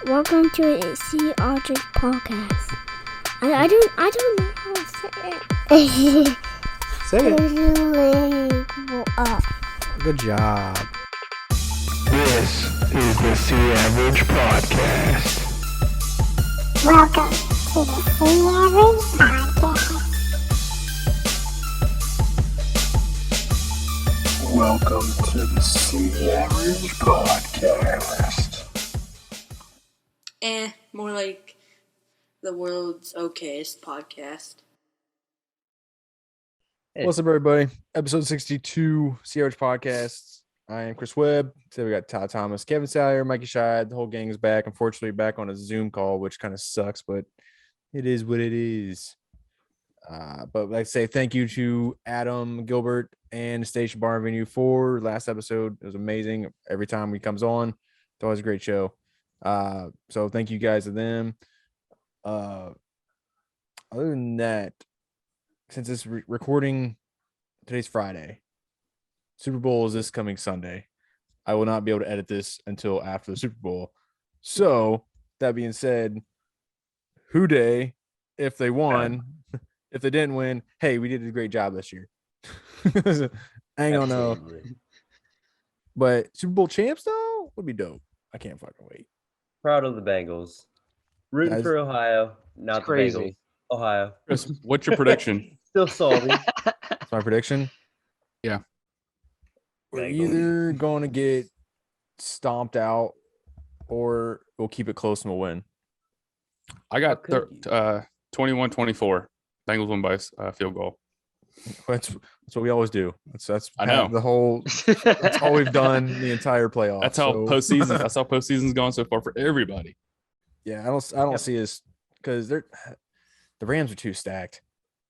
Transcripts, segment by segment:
Welcome to a Sea Archers podcast. I don't know how to say it. Say it. Good job. This is the Sea Average Podcast. Welcome to the Sea Average Podcast. Welcome to the Sea Average Podcast. More like the world's okayest podcast. What's up, everybody? Episode 62, CRH Podcasts. I am Chris Webb. Today we got Todd Thomas, Kevin Salyer, Mikey Scheid. The whole gang is back. Unfortunately, back on a Zoom call, which kind of sucks, but it is what it is. But like I say, thank you to Adam Gilbert and Station Bar Venue for last episode. It was amazing. Every time he comes on, it's always a great show. So thank you guys to them. Other than that, since it's recording, today's Friday. Super Bowl is this coming Sunday. I will not be able to edit this until after the Super Bowl. So that being said, Who Day, if they won, if they didn't win, hey, we did a great job this year. I ain't gonna know. But Super Bowl champs though would be dope. I can't fucking wait. Proud of the Bengals. Rooting for Ohio, not the Bengals. Ohio. Chris, what's your prediction? Still salty. That's my prediction. Yeah. We're either going to get stomped out or we'll keep it close and we'll win. I got 21-24. Bengals win by field goal. That's what we always do. That's I know the whole. That's all we've done the entire playoff. That's how postseason. That's how postseason's gone so far for everybody. Yeah, I don't see us because the Rams are too stacked.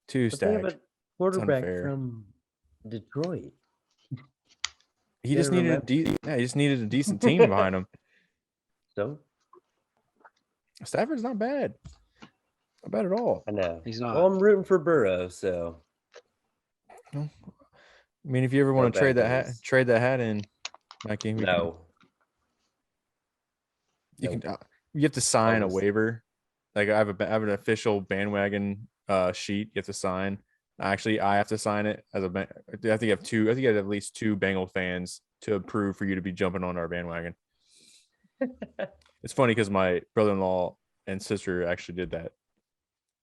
Too But they have stacked. a quarterback unfair. from Detroit. He just needed he just needed a decent team behind him. So Stafford's not bad. Not bad at all. I know. He's not. Well, I'm rooting for Burrow, so I mean, if you ever want to trade that hat in, Mikey. no. You have to sign a waiver. Like I have an official bandwagon sheet you have to sign. Actually, I have to sign it as a. I think you have two. I think you have at least two Bengal fans to approve for you to be jumping on our bandwagon. It's funny because my brother-in-law and sister actually did that.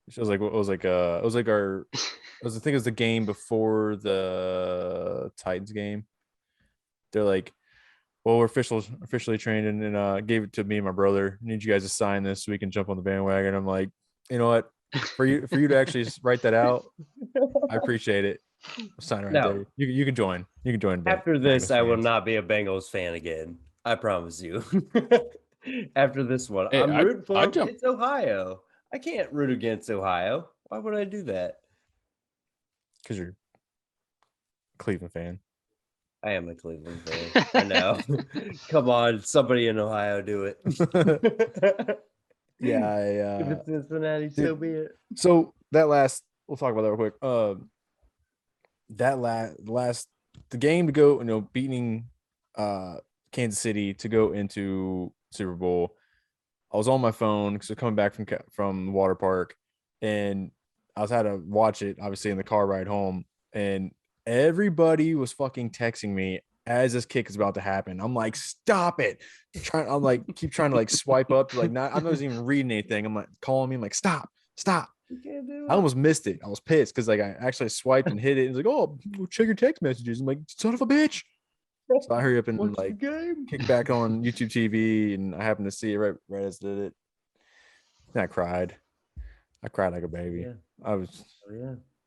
I think it was the game before the Titans game. They're like, well, we're officially trained and gave it to me and my brother. Need you guys to sign this so we can jump on the bandwagon. I'm like, you know what? For you to actually write that out, I appreciate it. I'll sign it right there. You can join. You can join. After this, I will not be a Bengals fan again. I promise you. After this one, Hey, I'm rooting for jump. It's Ohio. I can't root against Ohio. Why would I do that? Because you're a Cleveland fan. I am a Cleveland fan. I know. Come on, somebody in Ohio do it. Yeah, If it's Cincinnati, so be it. So we'll talk about that real quick. The game to go, beating Kansas City to go into Super Bowl. I was on my phone because coming back from the water park, and I had to watch it obviously in the car ride home, and everybody was fucking texting me as this kick is about to happen. I'm like, stop it! keep trying to swipe up to I'm not even reading anything. I'm like calling me. I'm like, stop. You can't do it. I almost missed it. I was pissed because I actually swiped and hit it. It's like, oh, check your text messages. I'm like, son of a bitch. So I hurry up and kick back on YouTube TV, and I happened to see it right as did it. And I cried like a baby. Yeah. I was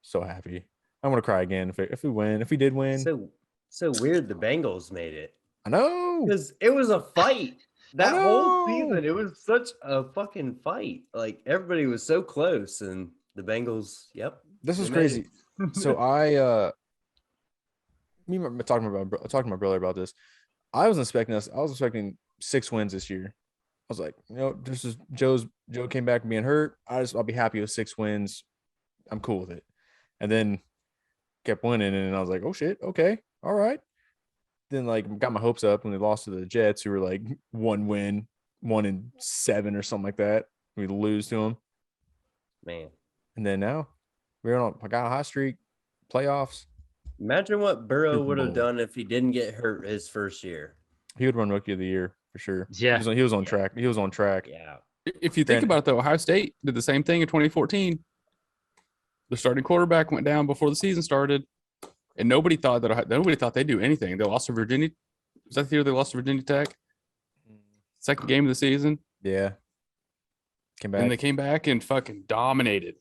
so happy. I want to cry again if we did win. So weird the Bengals made it. I know, because it was a fight. That whole season, it was such a fucking fight. Like everybody was so close, and the Bengals. Yep, this was crazy. So talking to my brother about this. I was expecting 6 wins this year. I was like, this is Joe came back from being hurt. I'll be happy with 6 wins. I'm cool with it. And then kept winning, and I was like, oh shit, okay, all right. Then got my hopes up when they lost to the Jets, who were 1 win 1-7 or something like that. We lose to them, Man. and then now I got a hot streak, playoffs. Imagine what Burrow Super would have Bowl. done if he didn't get hurt his first year. He would run Rookie of the Year for sure. Yeah. He was on track. He was on track. Yeah. If you think about it, though, Ohio State did the same thing in 2014. The starting quarterback went down before the season started, and nobody thought they'd do anything. They lost to Virginia. Was that the year they lost to Virginia Tech? Second game of the season. Yeah. Came back. And they came back and fucking dominated.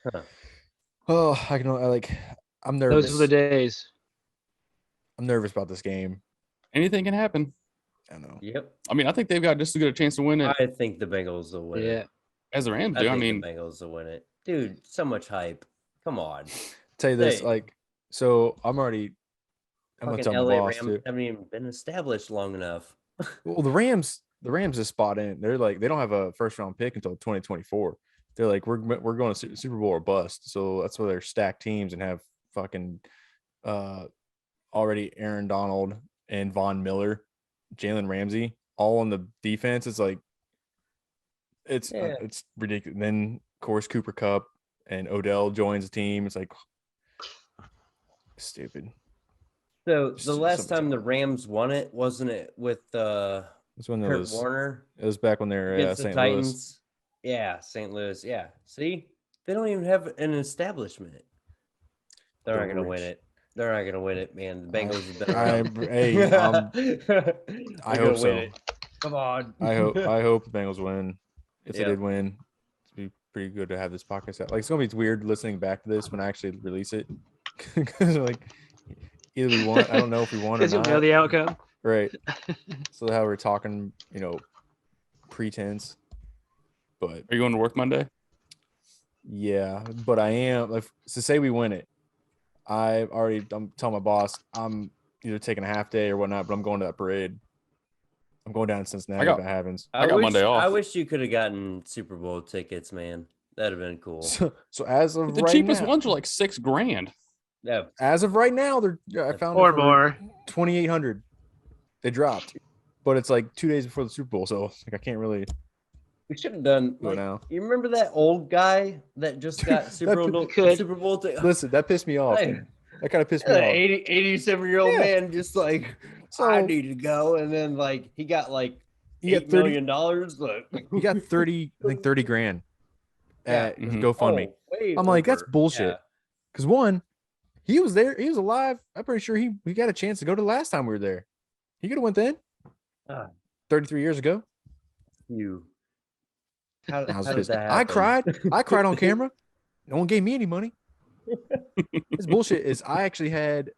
Huh. Oh, I'm nervous. Those were the days. I'm nervous about this game. Anything can happen. I know. Yep. I mean, I think they've got just as good a chance to win it I think the Bengals will win Yeah. it. as the Rams I do. think I mean, the Bengals will win it. Dude, so much hype. Come on. Tell you this, Hey. so I'm gonna Fucking tell my LA boss Rams too. haven't even been established long enough. Well, the Rams is spot in. They're like, they don't have a first round pick until 2024. They're like, we're going to Super Bowl or bust. So that's why they're stacked teams and have fucking already Aaron Donald and Von Miller, Jalen Ramsey, all on the defense. It's like it's ridiculous. Then of course Cooper Kupp and Odell joins the team. It's like stupid. So Just the last something time the like- Rams won it, wasn't it with That's when Kurt Warner it was back when they were against the St. Louis. Titans? Yeah, St. Louis. Yeah. See, they don't even have an establishment. They're not gonna win Rich. it. They're not gonna win it, man. The Bengals have been. I hope so. Come on. I hope the Bengals win. If Yeah. they did win, it'd be pretty good to have this podcast out. Like, it's gonna be weird listening back to this when I actually release it, because like either we won. I don't know if we won or Because you'll not. know the outcome. Right. So how we're talking, pretense. But are you going to work Monday? yeah, but I am. So say we win it, I'm telling my boss I'm either taking a half day or whatnot, but I'm going to that parade. I'm going down to Cincinnati if that happens. I got Monday off. I wish you could have gotten Super Bowl tickets, man. That'd have been cool. So as of The right cheapest now, ones are like $6,000. Yeah. as of right now, I found Or it for more. 2,800. They dropped, but it's like 2 days before the Super Bowl, so like I can't really We should have done. do it now. You remember that old guy that just got Super Bowl? could. Super Bowl tickets. Listen, that pissed me off. Hey. That kind of pissed me An off. 87-year-old Yeah. man just like, So- I need to go, and then like he got like He got $8 million. Look, He got 30 grand at Mhm. GoFundMe. Oh, way I'm like, that's over. bullshit. Yeah. Because one, he was there, he was alive. I'm pretty sure he got a chance to go to the last time we were there. He could have went then. Ah. 33 years ago. You. How, I was how did pissed. that I happen? cried. I cried on camera. No one gave me any money. This bullshit is I actually had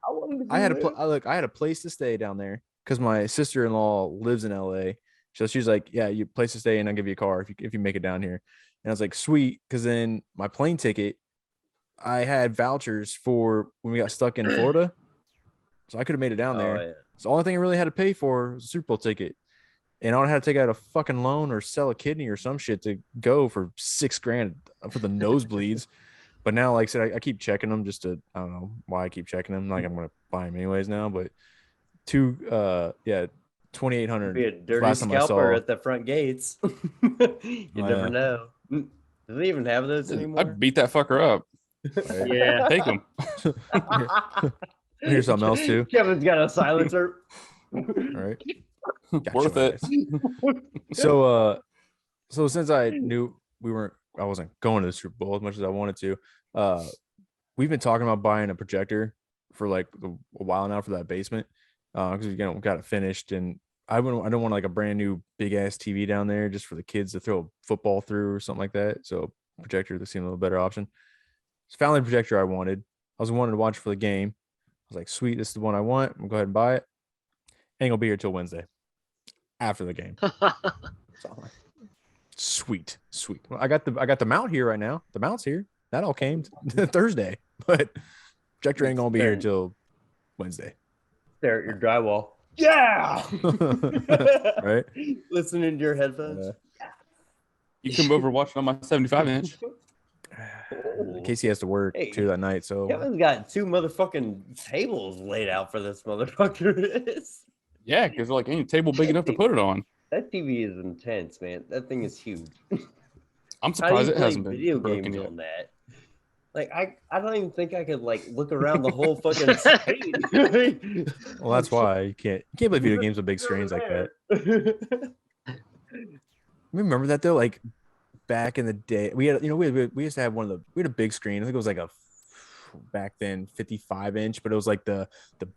I wanted to I had go I had a place to stay down there because my sister-in-law lives in LA. So she's like, yeah, you place to stay and I'll give you a car if you make it down here. And I was like, sweet, because then my plane ticket, I had vouchers for when we got stuck in Florida. So I could have made it down there. Oh, yeah. So the only thing I really had to pay for was a Super Bowl ticket. And I would have to take out a fucking loan or sell a kidney or some shit to go for $6,000 for the nosebleeds. But now, like I said, I keep checking them just to, I don't know why I keep checking them. Like I'm going to buy them anyways now, but 2,800. Be a dirty last time I saw- scalper at the front gates. You Oh, never yeah. know. Do they even have those anymore? I'd beat that fucker up. Right? Yeah. Take him. Here's something else too. Kevin's got a silencer. All right. Gotcha, Worth my it. guys. So since I knew I wasn't going to the Super Bowl as much as I wanted to, we've been talking about buying a projector for like a while now for that basement, because we got it finished, and I don't want like a brand new big ass TV down there just for the kids to throw a football through or something like that. So projector that seemed a little better option. So found the projector I wanted. I was wanting to watch for the game. I was like, sweet, this is the one I want. I'm gonna go ahead and buy it. Ain't gonna be here till Wednesday after the game. So I'm like, sweet. Well, I got the mount here right now. The mount's here. That all came Thursday, but projector ain't gonna be here till Wednesday. Stare at your drywall. Yeah. Right? Listening to your headphones. You come over watching on my 75-inch. Casey has to work Hey. too that night, so Kevin's got 2 motherfucking tables laid out for this motherfucker. Yeah, because like ain't a table big enough to put it on. That TV is intense, man. That thing is huge. I'm How do surprised you it play hasn't been video broken games yet. on that? Like I don't even think I could like look around the whole fucking screen. Well, that's why you can't play video games with big screens like that. Remember that though? Like back in the day, we had we used to have we had a big screen. I think it was like a back then 55-inch, but it was like the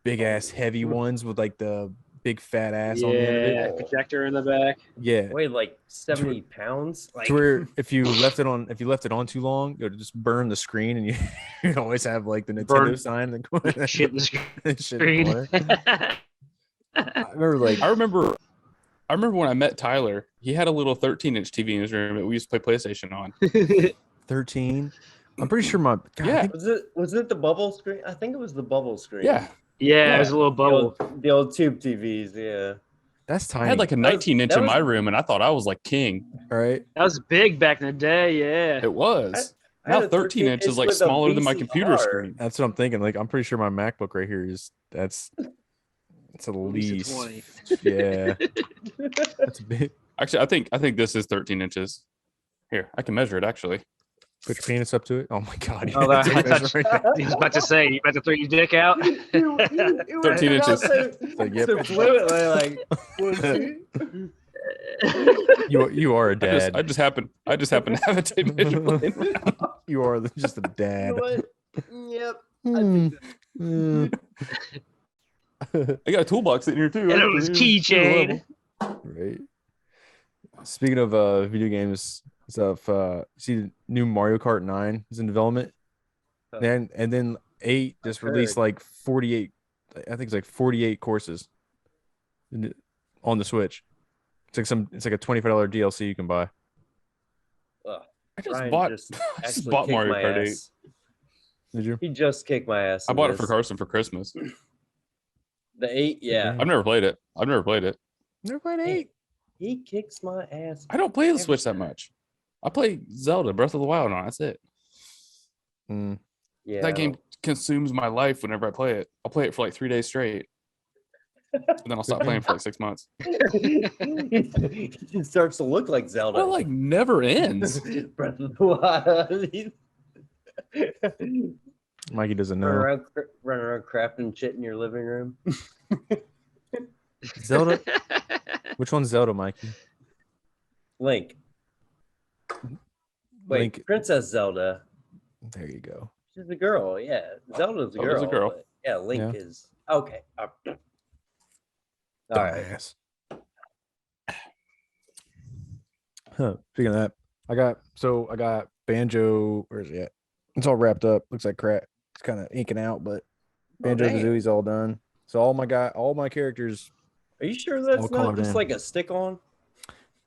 big ass heavy ones with like the big fat ass on the end of it. Yeah, projector in the back. Yeah. Weighed like 70 pounds. Like To where if you left it on too long, it would just burn the screen, and you'd always have like the Nintendo Burn sign in the corner. Shit in the Shit in the screen. corner. I remember like I remember when I met Tyler, he had a little 13-inch TV in his room that we used to play PlayStation on. 13. I'm pretty sure my God, I Yeah. think- was it the bubble screen? I think it was the bubble screen. Yeah. Yeah, it was a little bubble. The old tube TVs, yeah. that's tiny. I had like a That was- 19-inch that in was- my room, and I thought I was like king. all right. That was big back in the day. Yeah. It was. I had Now a 13 inch is like with a smaller than my computer VCR. screen. That's what I'm thinking. Like I'm pretty sure my MacBook right here it's at least 20. yeah. That's big. Actually, I think this is 13 inches. Here, I can measure it actually. Put your penis up to it. Oh my God. Oh, that- Take a measure right there. I was about to say, you about to throw your dick out? 13 inches. Like, yep. So fluently, like, You are a dad. I just happen to have a tape measure. You are just a you dad. know what? Yep. I Hmm. think Mm. I got a toolbox in here too. And it was keychain. Right. Speaking of video games stuff, see the new Mario Kart 9 is in development. Huh. And then 8 just I've released heard. like 48, I think it's like 48 courses on the Switch. It's like a $25 DLC you can buy. Ugh, I just Ryan bought just I just actually bought kicked Mario my Kart 8. ass. Did you? He just kicked my ass. I in bought it for this. Carson for Christmas. The 8, yeah. I've never played it. Never played He- 8. He kicks my ass. I don't play the every Switch that time. much. I play Zelda, Breath of the Wild on. That's it. Mm. Yeah. That game consumes my life whenever I play it. I'll play it for like 3 days straight. And then I'll stop playing for like 6 months. It starts to look like Zelda. Well, like never ends. Breath of the Wild. Mikey doesn't Run know. around crafting shit in your living room. Zelda? Which one's Zelda, Mikey? Link. Wait, Link. Princess Zelda. There you go. She's a girl, yeah. Zelda's a Zelda's girl. a girl. but yeah, Link Yeah. is okay. All right. Dumbass. Huh. Speaking of that, I got Banjo. Where's it at? It's all wrapped up. Looks like crap. It's kind of inking out, but Banjo damn. Kazooie's all done. So all my characters, Are you sure that's All not carved just in. like a stick on?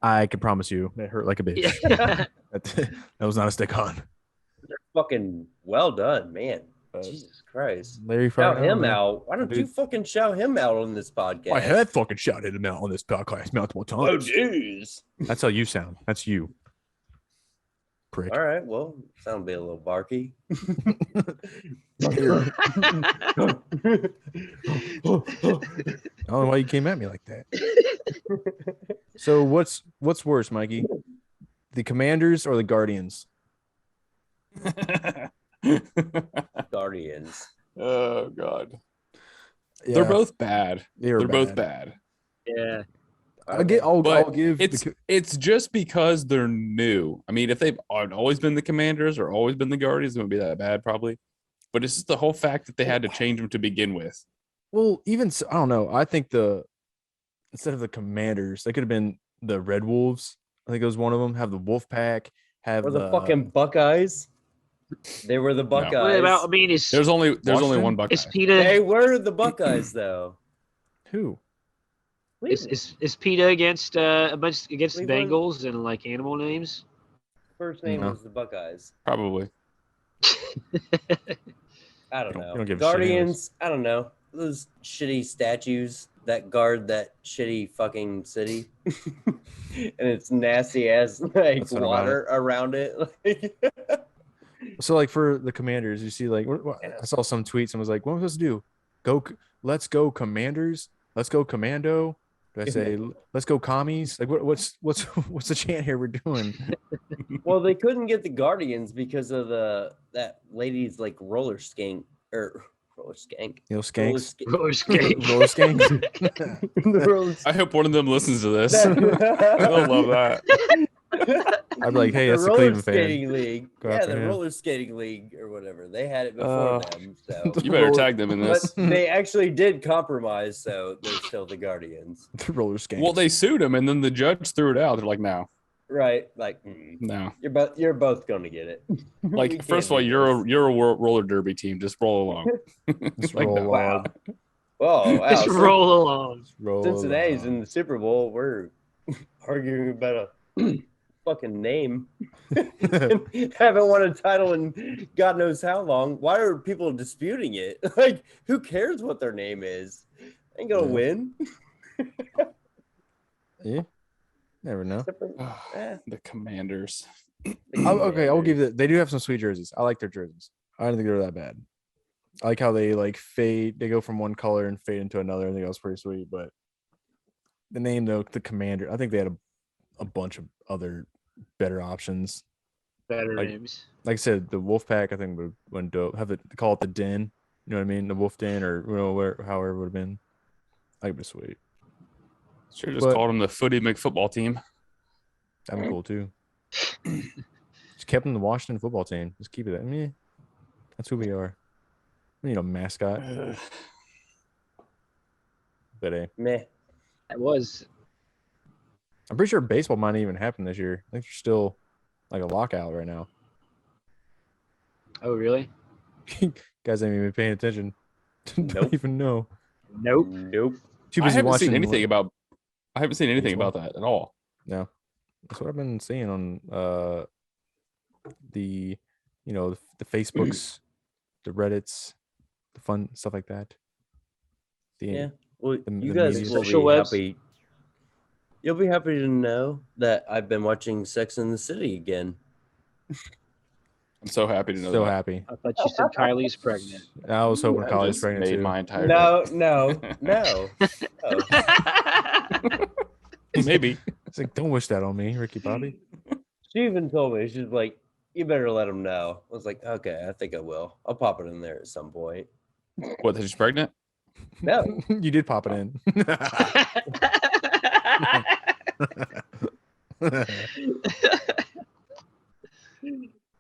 I can promise you, it hurt like a bitch. Yeah. that was not a stick on. They're fucking well done, man. Uh, Jesus Christ. Larry Shout Friday. him out. Why don't Dude. you fucking shout him out on this podcast? I had fucking shouted him out on this podcast multiple Oh, times. jeez. That's how you sound. That's you. Prick. All right. Well, sound be a little barky. I don't know why you came at me like that. So what's worse, Mikey? The Commanders or the Guardians? Guardians. Oh God. They're both bad. They're both bad. Yeah. I'll But give it's just because they're new. I mean, if they've always been the Commanders or always been the Guardians, it wouldn't be that bad probably. But it's just the whole fact that they had to change them to begin with. well, even so, I don't know. I think instead of the Commanders, they could have been the Red Wolves. I think it was one of them. Have the Wolf Pack. Have Or the fucking Buckeyes. They were the Buckeyes. What about? I mean, There's only Washington? one Buckeye. is PETA They were the Buckeyes, though. who? is PETA against a bunch against the Cleveland? Bengals and like animal names? First name No. was the Buckeyes. Probably. I don't You know. don't give a shit anyways. Guardians. I don't know. Those shitty statues that guard that shitty fucking city, and it's nasty ass like That's what about water around it. So like for the Commanders, you see like I saw some tweets and was like, what am I supposed to do? Let's go Commanders. let's go commando? Do I say let's go commies? Like what's the chant here we're doing? Well, they couldn't get the Guardians because of that lady's like roller skank or roller skank. You know, skanks. Roller skate. Roller skanks. I hope one of them listens to this. They'll love that. I'd be like, hey, the that's the roller Cleveland fan. skating league. Go Yeah, after the him. roller skating league or whatever. They had it before them. So You better tag them in but this. they actually did compromise, so they're still the Guardians. The roller skanks. Well, they sued him, and then the judge threw it out. They're like, no, Right. Like no. you're both gonna get it. We Like, can't first of all, do you're this. a roller derby team. Just roll along. Just like, roll no. along. Oh wow. Just roll along. Roll Cincinnati's along. in the Super Bowl. We're arguing about a fucking name. Haven't won a title in God knows how long. Why are people disputing it? Like, who cares what their name is? Ain't gonna Yeah. win. Yeah. Never know. The Commanders. Okay, I'll give it. They do have some sweet jerseys. I like their jerseys. I don't think they're that bad. I like how they like fade. They go from one color and fade into another. I think that was pretty sweet. But the name though, the Commander. I think they had a bunch of other better options. Better Like- names. Like I said, the Wolfpack. I think would dope. Have it call it the Den. You know what I mean? The Wolf Den, or however it would have been. I think it'd be sweet. Should have just But- called them the Footy McFootball team. That'd be cool too. Just kept them the Washington football team. Just keep it that. Meh. That's who we are. We need a mascot. But hey, Meh. That was. I'm pretty sure baseball might not even happen this year. I think there's still like a lockout right now. Oh, really? Guys ain't even paying attention. Don't Nope. even know. Nope. Nope. Too I busy haven't watching seen anything about. I haven't seen anything Baseball. about that at all. No, that's what I've been seeing on the the Facebooks, the Reddits, the fun stuff like that. Yeah. Well, the you guys media. will Social be webs. happy. You'll be happy to know that I've been watching Sex in the City again. I'm so happy to know So that. happy. I thought you said Kylie's pregnant. I was hoping That Collie's just pregnant made too. my entire No. Oh. Maybe. It's like, don't wish that on me, Ricky Bobby. She even told me, she's like, you better let him know. I was like, okay, I think I will. I'll pop it in there at some point. What? That she's pregnant? No. You did pop it in.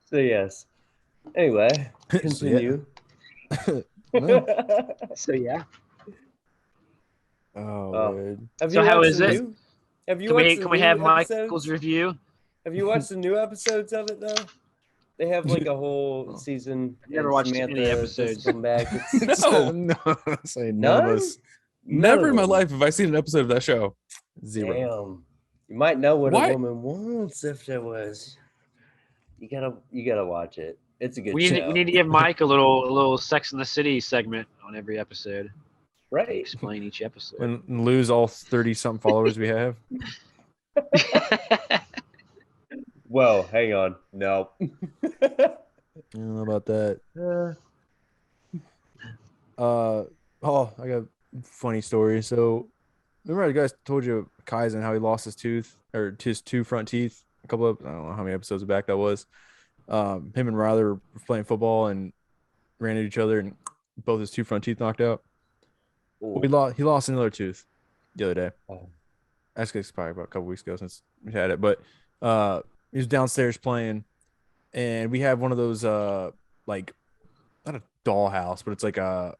So yes. Anyway, continue. So yeah. Oh, Oh. Lord. Have So you how watched is the it? new- Have you Can watched we the can we new have episodes? Michael's review? Have you watched the new episodes of it though? They have like a whole season. I've never and watched any Samantha just episodes. come back. It's No. no, say none None? of us. Never in my None. life have I seen an episode of that show. Zero. Damn. You might know what Why- a woman wants if there was. You gotta watch it. It's a good We show. need to give Mike a little Sex in the City segment on every episode. To right. explain each episode. And lose all 30-something followers we have. Whoa, hang on. No. I don't know about that. I got a funny story. So remember I guys told you Kaizen how he lost his tooth or his two front teeth a couple of, I don't know how many episodes back that was. Him and Riley were playing football and ran at each other and both his two front teeth knocked out. Well, he lost another tooth the other day. Oh. That's probably about a couple weeks ago since we had it. But he was downstairs playing, and we have one of those like not a doll house, but it's like a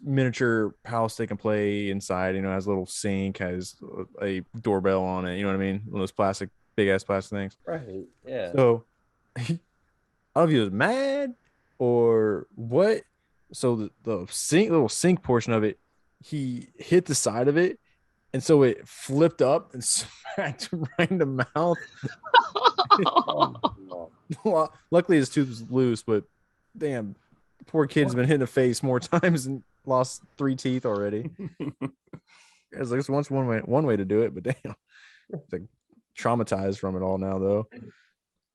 miniature house they can play inside. You know, has a little sink, has a doorbell on it. You know what I mean? One of those big ass plastic things. Right. Yeah. So I don't know if he was mad or what. So the little sink portion of it, he hit the side of it, and so it flipped up and smacked him right in the mouth. Well, luckily his tooth was loose, but damn, the poor kid's been hit in the face more times and lost 3 teeth already. It's like once one way to do it, but damn, it's like traumatized from it all now though.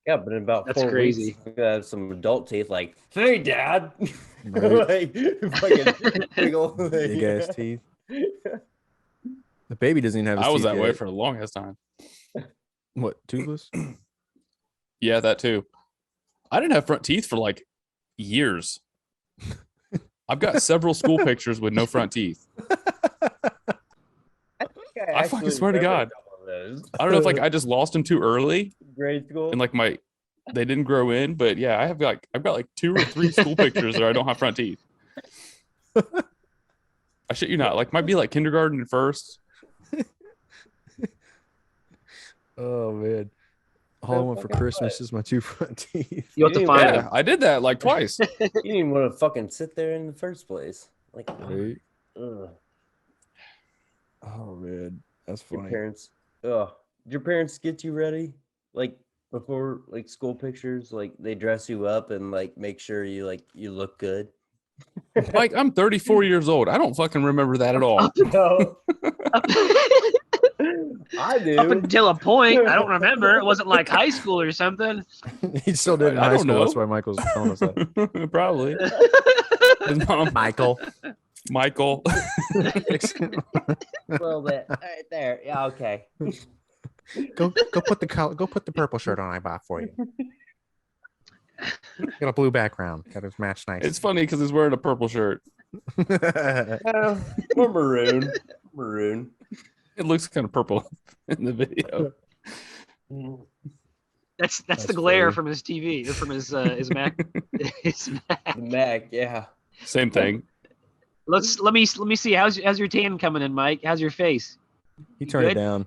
Yeah, but in about That's 4 crazy. weeks, we're gonna have some adult teeth like, hey, Dad. Right. Like, fucking big old Big ass teeth. baby doesn't even have his I was teeth that way yet. for the longest time. What, toothless? Yeah, that too. I didn't have front teeth for like years. I've got several school pictures with no front teeth. I fucking swear to God. I don't know if like I just lost them too early Grade school. and like they didn't grow in, but yeah, I've got like 2 or 3 school pictures where I don't have front teeth. I shit you not. Like might be like kindergarten and first. Oh man. All I want for Christmas is my 2 front teeth. You have to You find Yeah, them. I did that like twice. You didn't even want to fucking sit there in the first place. Like, Right? ugh. Oh man. That's Your funny. parents. Ugh. Did your parents get you ready? Like before like school pictures? Like they dress you up and like make sure you look good. Mike, I'm 34 years old. I don't fucking remember that at all. No. I do. Up until a point, I don't remember. It wasn't like high school or something. He still did it in I high don't school. know. That's why Michael's telling us that. Probably. His mom, Michael. Michael. Well, that right there. Yeah, okay. Go put the purple shirt on I bought for you. Got a blue background. Got to match nice. It's funny because he's wearing a purple shirt. Or maroon. Maroon. It looks kind of purple in the video. That's That's the glare funny. from his TV or from his Mac. His Mac. The Mac, yeah. Same thing. Let me see. How's your tan coming in, Mike? How's your face? He turned it Good? down.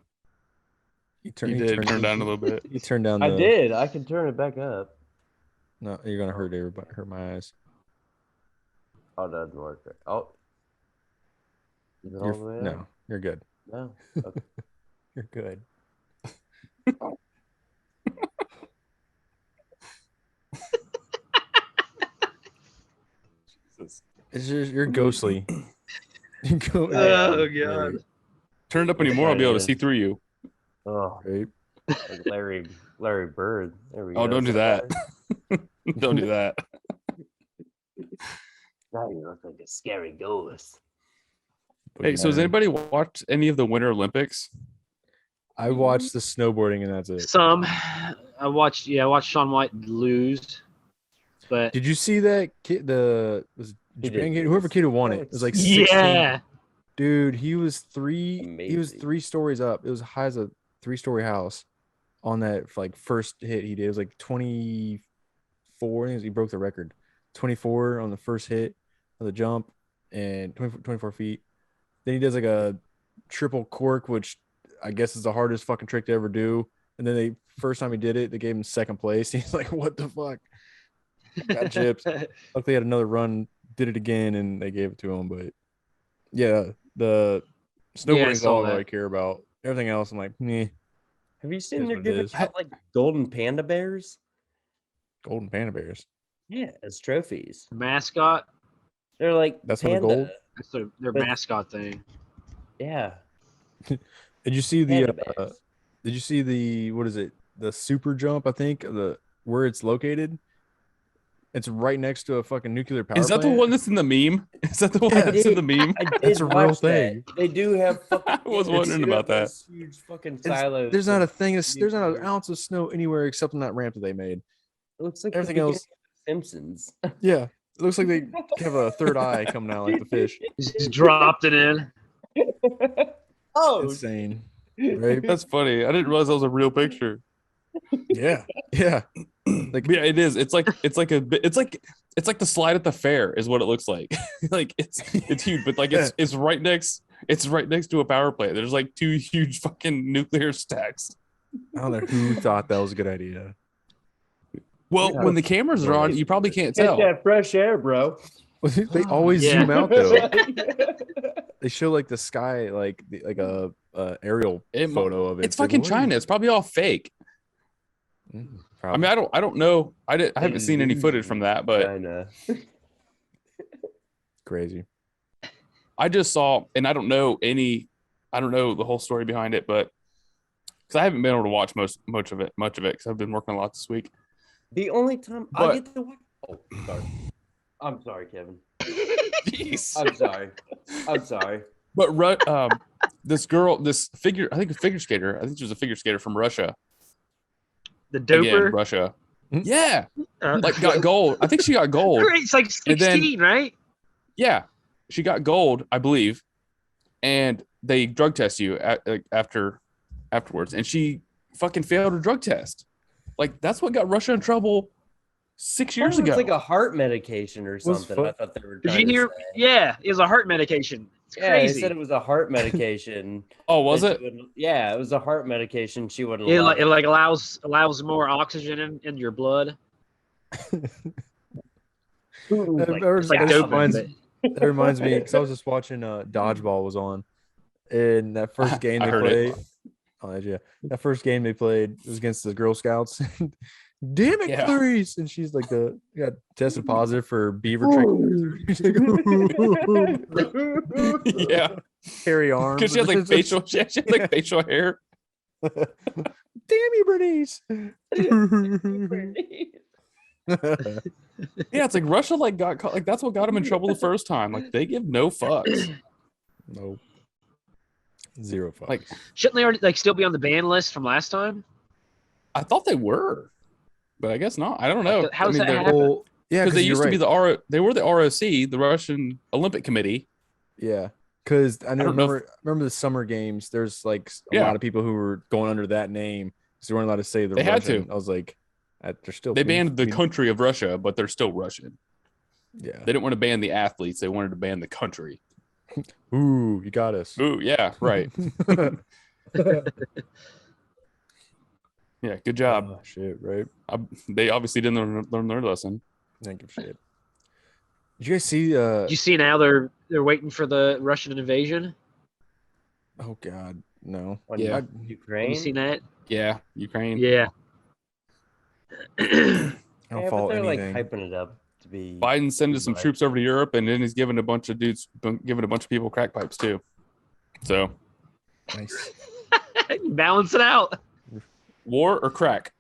He He did turn down a little bit. He turned down. I did. I can turn it back up. No, you're gonna hurt everybody. Hurt my eyes. Oh, that doesn't work. Oh. Is it all You're, the way up? no, you're good. No. Okay. You're good. It's just, you're ghostly. Oh, God. Turn it up anymore, I'll be able to see through you. Oh, Right? like Larry Bird. There we go. Oh, don't do that. Don't do that. Now you look like a scary ghost. Hey, so has anybody watched any of the Winter Olympics? I watched the snowboarding and that's it. Some. I watched Shaun White lose, but Did you see that kid? Was He Japan did. kid? Whoever kid who won it. It was like 16. yeah, Dude, he was 3 Amazing. 3 stories up. It was high as a 3-story house on that like first hit he did. It was like 24. I think he broke the record. 24 on the first hit of the jump and 24 feet. Then he does like a triple cork, which I guess is the hardest fucking trick to ever do. And then first time he did it, they gave him second place. He's like, what the fuck? Got chips. Luckily, they had another run, did it again, and they gave it to him. But yeah, the snowboarding is saw all I that. really care about. Everything else, I'm like, meh. Have you seen Is they're what it giving is. out like golden panda bears? Golden panda bears. Yeah, as trophies. mascot. They're like That's what they're panda. gold? That's their But- mascot thing. Yeah. Did you see Panda the? bears. Did you see the? What is it? The super jump? I think where it's located. It's right next to a fucking nuclear power Is that the plant. one that's in the meme? Is that the one Yeah. that's in the meme? I did That's a real watch that. thing. They do have fucking. I was wondering they do about have that. those Huge fucking It's- silos. There's not a thing. of There's not an nuclear- ounce of snow anywhere except on that ramp that they made. It looks like everything the else- beginning of Simpsons. Yeah, it looks like they have a third eye coming out like the fish. Just dropped it in. Oh, Insane, right? That's funny. I didn't realize that was a real picture. Yeah, yeah. Like But yeah, it is. It's like the slide at the fair is what it looks like. Like it's huge, but like it's right next to a power plant. There's like 2 huge fucking nuclear stacks. I don't know who thought that was a good idea. Well, Yeah. when the cameras are on, you probably can't get tell. that fresh air, bro. They always Yeah. zoom out though. They show like the sky, like a aerial It mu- photo of it. It's like, fucking what? China. It's probably all fake. I Probably. mean, I don't know. I haven't seen any footage from that, but China. Crazy. I just saw, and I don't know the whole story behind it, but because I haven't been able to watch much of it because I've been working a lot this week. The only time I But- get to watch. Oh, sorry. I'm sorry, Kevin. Jeez. I'm sorry. I'm sorry. But this girl, this figure, I think a figure skater. I think she was a figure skater from Russia. The Again, doper. Russia. Hmm? Yeah, like got gold. I think she got gold. It's like And then- 16, right? Yeah, she got gold, I believe, and they drug test you afterwards, and she fucking failed her drug test. Like that's what got Russia in trouble 6 years ago. It's like a heart medication or Was something. fu- I thought they were Did trying you hear? to say. Yeah, it was a heart medication. It's Yeah, crazy. they said it was a heart medication. Oh, was that it? she wouldn't- Yeah, it was a heart medication. She wouldn't. It love like, it like allows more oxygen in your blood. It's like that dopamine. reminds me because I was just watching Dodgeball was on, and that first game I they heard it. played. Oh yeah, that first game they played was against the Girl Scouts. Damn it, Yeah. Clarice! And she's like got tested positive for beaver trick. She's like, Yeah, hairy arms. because she had like facial, she had like facial hair. Damn you, Bernice! Yeah, it's like Russia like got caught, like that's what got them in trouble the first time. Like they give no fucks. No. Zero fucks. Like Shouldn't they already like still be on the ban list from last time? I thought they were, but I guess not. I don't know. How does I mean, that they're- happen? well, yeah, because they you're used to be right. they were the ROC, the Russian Olympic Committee. Yeah, because I don't know remember the summer games. There's like a Yeah. lot of people who were going under that name because they weren't allowed to say the They had Russian. to. I was like, they're still. They banned the country of Russia, but they're still Russian. Yeah. They didn't want to ban the athletes; they wanted to ban the country. Ooh, you got us. Ooh, yeah, right. Yeah, good job. Oh, shit, right? They obviously didn't learn their lesson. Thank you, shit. Did you guys see? Did you see now they're waiting for the Russian invasion? Oh God, no. On Yeah. Have Ukraine. you seen that? Yeah, Ukraine. Yeah. I don't Yeah, follow but they're anything. like hyping it up to be. Biden sending some Right. troops over to Europe, and then he's giving a bunch of people crack pipes too. So, Nice. Balance it out. war or crack?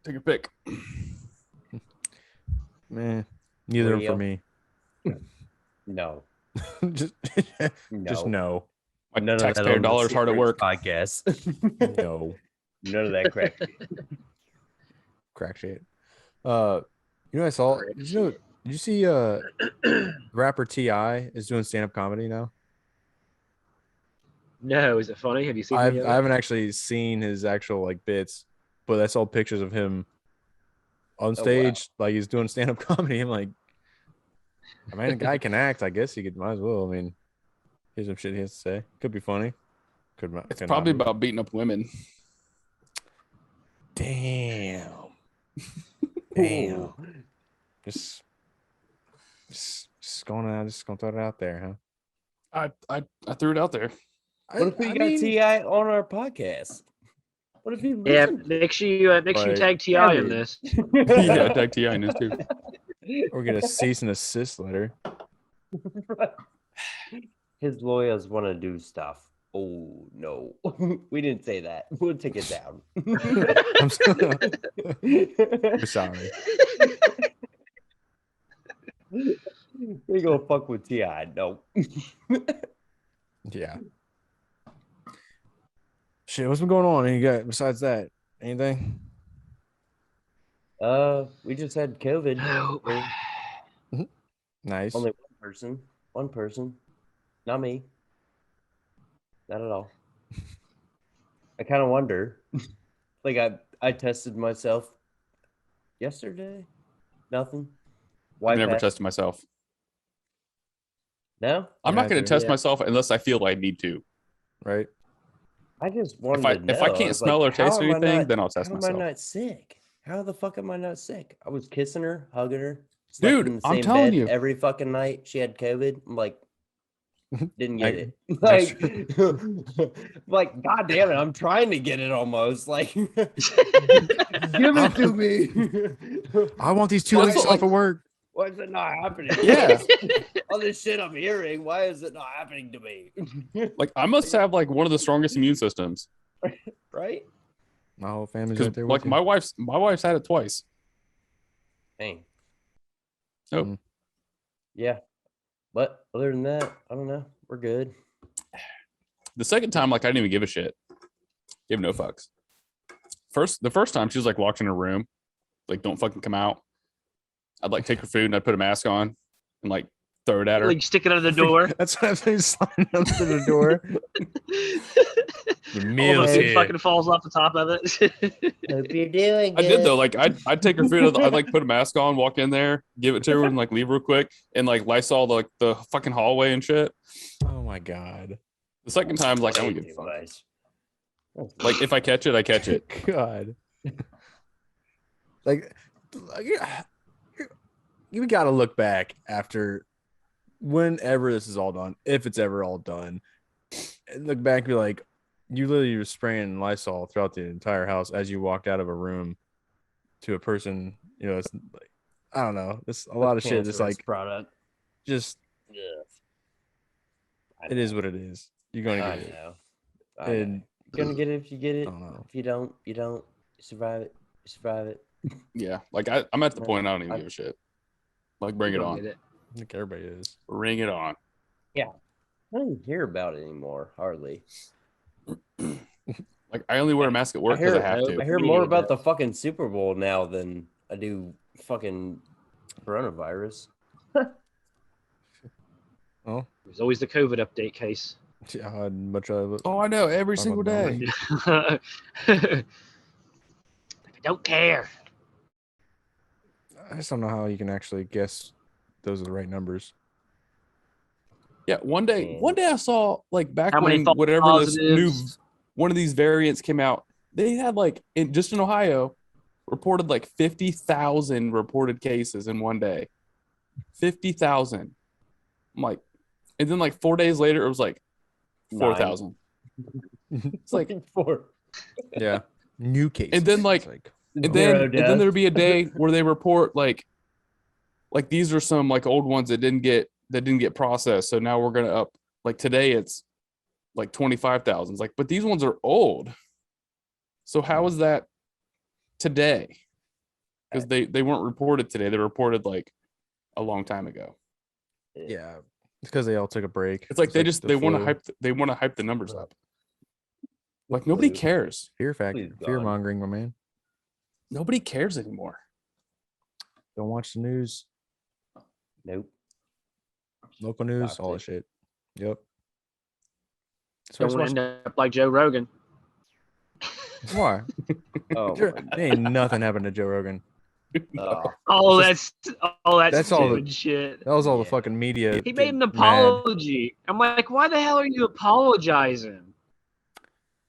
Take a pick. Man, neither Leo. for me. No, just, no. just no, My None of that taxpayer on the dollars hard at Secrets work. Podcast. no. None of that crap. Crack shit. You know what I saw? Did you see rapper T.I. is doing stand-up comedy now? No, is it funny? Have you seen I it? haven't actually seen his actual like bits, but I saw pictures of him on stage, like he's doing stand-up comedy. I'm like, I mean, a guy can act. I guess he could. Might as well. I mean, here's some shit he has to say. Could be funny. Could not. It's could probably not be. about beating up women. Damn. Damn. Just going out. Just gonna throw it out there, huh? I threw it out there. What if we got Ti on our podcast? What if he? Yeah, listened? make sure you Right. tag Ti in this. Yeah, tag Ti in this too. Or get a cease and assist letter. His lawyers want to do stuff. Oh no, we didn't say that. We'll take it down. I'm sorry. We gonna fuck with Ti? No. Yeah. Shit, what's been going on? You got besides that? Anything? We just had COVID. Oh. Nice. Only one person, not me. Not at all. I kind of wonder. Like I tested myself yesterday. Nothing. I've never Wi-Fi. tested myself. No, I'm not going to Neither. test Yeah. myself unless I feel I need to. Right? I just wanted If I to know. if I can't was smell like, or taste how am I anything, not- then I'll test How am myself. I not sick? How the fuck am I not sick? I was kissing her, hugging her. slept Dude, in the I'm same telling bed you. every fucking night. She had COVID. I'm like, didn't get it. That's Like, god damn it, I'm trying to get it almost. Like, give it to me. I want these 2 Well, weeks that's off of work. Why is it not happening? Yeah. All this shit I'm hearing, why is it not happening to me? Like I must have like one of the strongest immune systems. Right? My whole family's Because right there like with my wife's had it twice. Dang. Oh. Yeah. But other than that, I don't know. We're good. The second time, like I didn't even give a shit. Give no fucks. The first time she was like walked in her room, like don't fucking come out. I'd like take her food and I'd put a mask on and like throw it at her. Like stick it under the door. That's what I'm saying. Sliding under the door. The All meal's the food here. fucking falls off the top of it. Hope you're doing I good. did though. Like I'd take her food. I'd like put a mask on, walk in there, give it to her, and like leave real quick, and like Lysol the fucking hallway and shit. Oh my god. The second time, like I don't give a fuck. Like if I catch it, I catch it. God. Like you got to look back after whenever this is all done, if it's ever all done, and look back and be like, you literally were spraying Lysol throughout the entire house as you walked out of a room to a person. You know, it's like, I don't know. It's a lot of shit. Just like product. just it is what it is. You're going to I get it. know. And You're gonna get it if you get I it. don't know. If you don't, you don't. You survive it. You survive it. Yeah, like I'm at the point I don't even give a shit. Like bring it Go on. get it. I think everybody is. Bring it on. I don't hear about it anymore, hardly. Like I only wear a mask at work because I have to. I hear Me more neither. about the fucking Super Bowl now than I do fucking coronavirus. Oh, There's always the COVID update case. yeah, I'd much rather. Oh, I know every Talk single about day. I don't care. I just don't know how you can actually guess those are the right numbers. Yeah, one day I saw like back How many when false whatever this new positives? one of these variants came out, they had like just in Ohio reported like 50,000 reported cases in one day. 50,000. I'm like, and then like 4 days later it was like 4,000. It's like Four. Yeah, new cases. And then, like, It's and then there'd be a day where they report like these are some like old ones that didn't get processed. So now we're gonna up like today it's like 25,000. It's like, but these ones are old. So how is that today? Because they weren't reported today. They were reported like a long time ago. yeah, it's because they all took a break. It's like they the want flu. to hype the numbers up. Like nobody Flu. cares. Fear factor, Please, God. fear mongering, my man. Nobody cares anymore. Don't watch the news, Nope. local news, Stop all it. that shit. Yep. That's why I Don't just end up like Joe Rogan. Why? Oh, There ain't nothing happened to Joe Rogan. Oh, Just- that's all stupid the- shit. That was all the Yeah. fucking media. He made an mad. apology. I'm like, why the hell are you apologizing?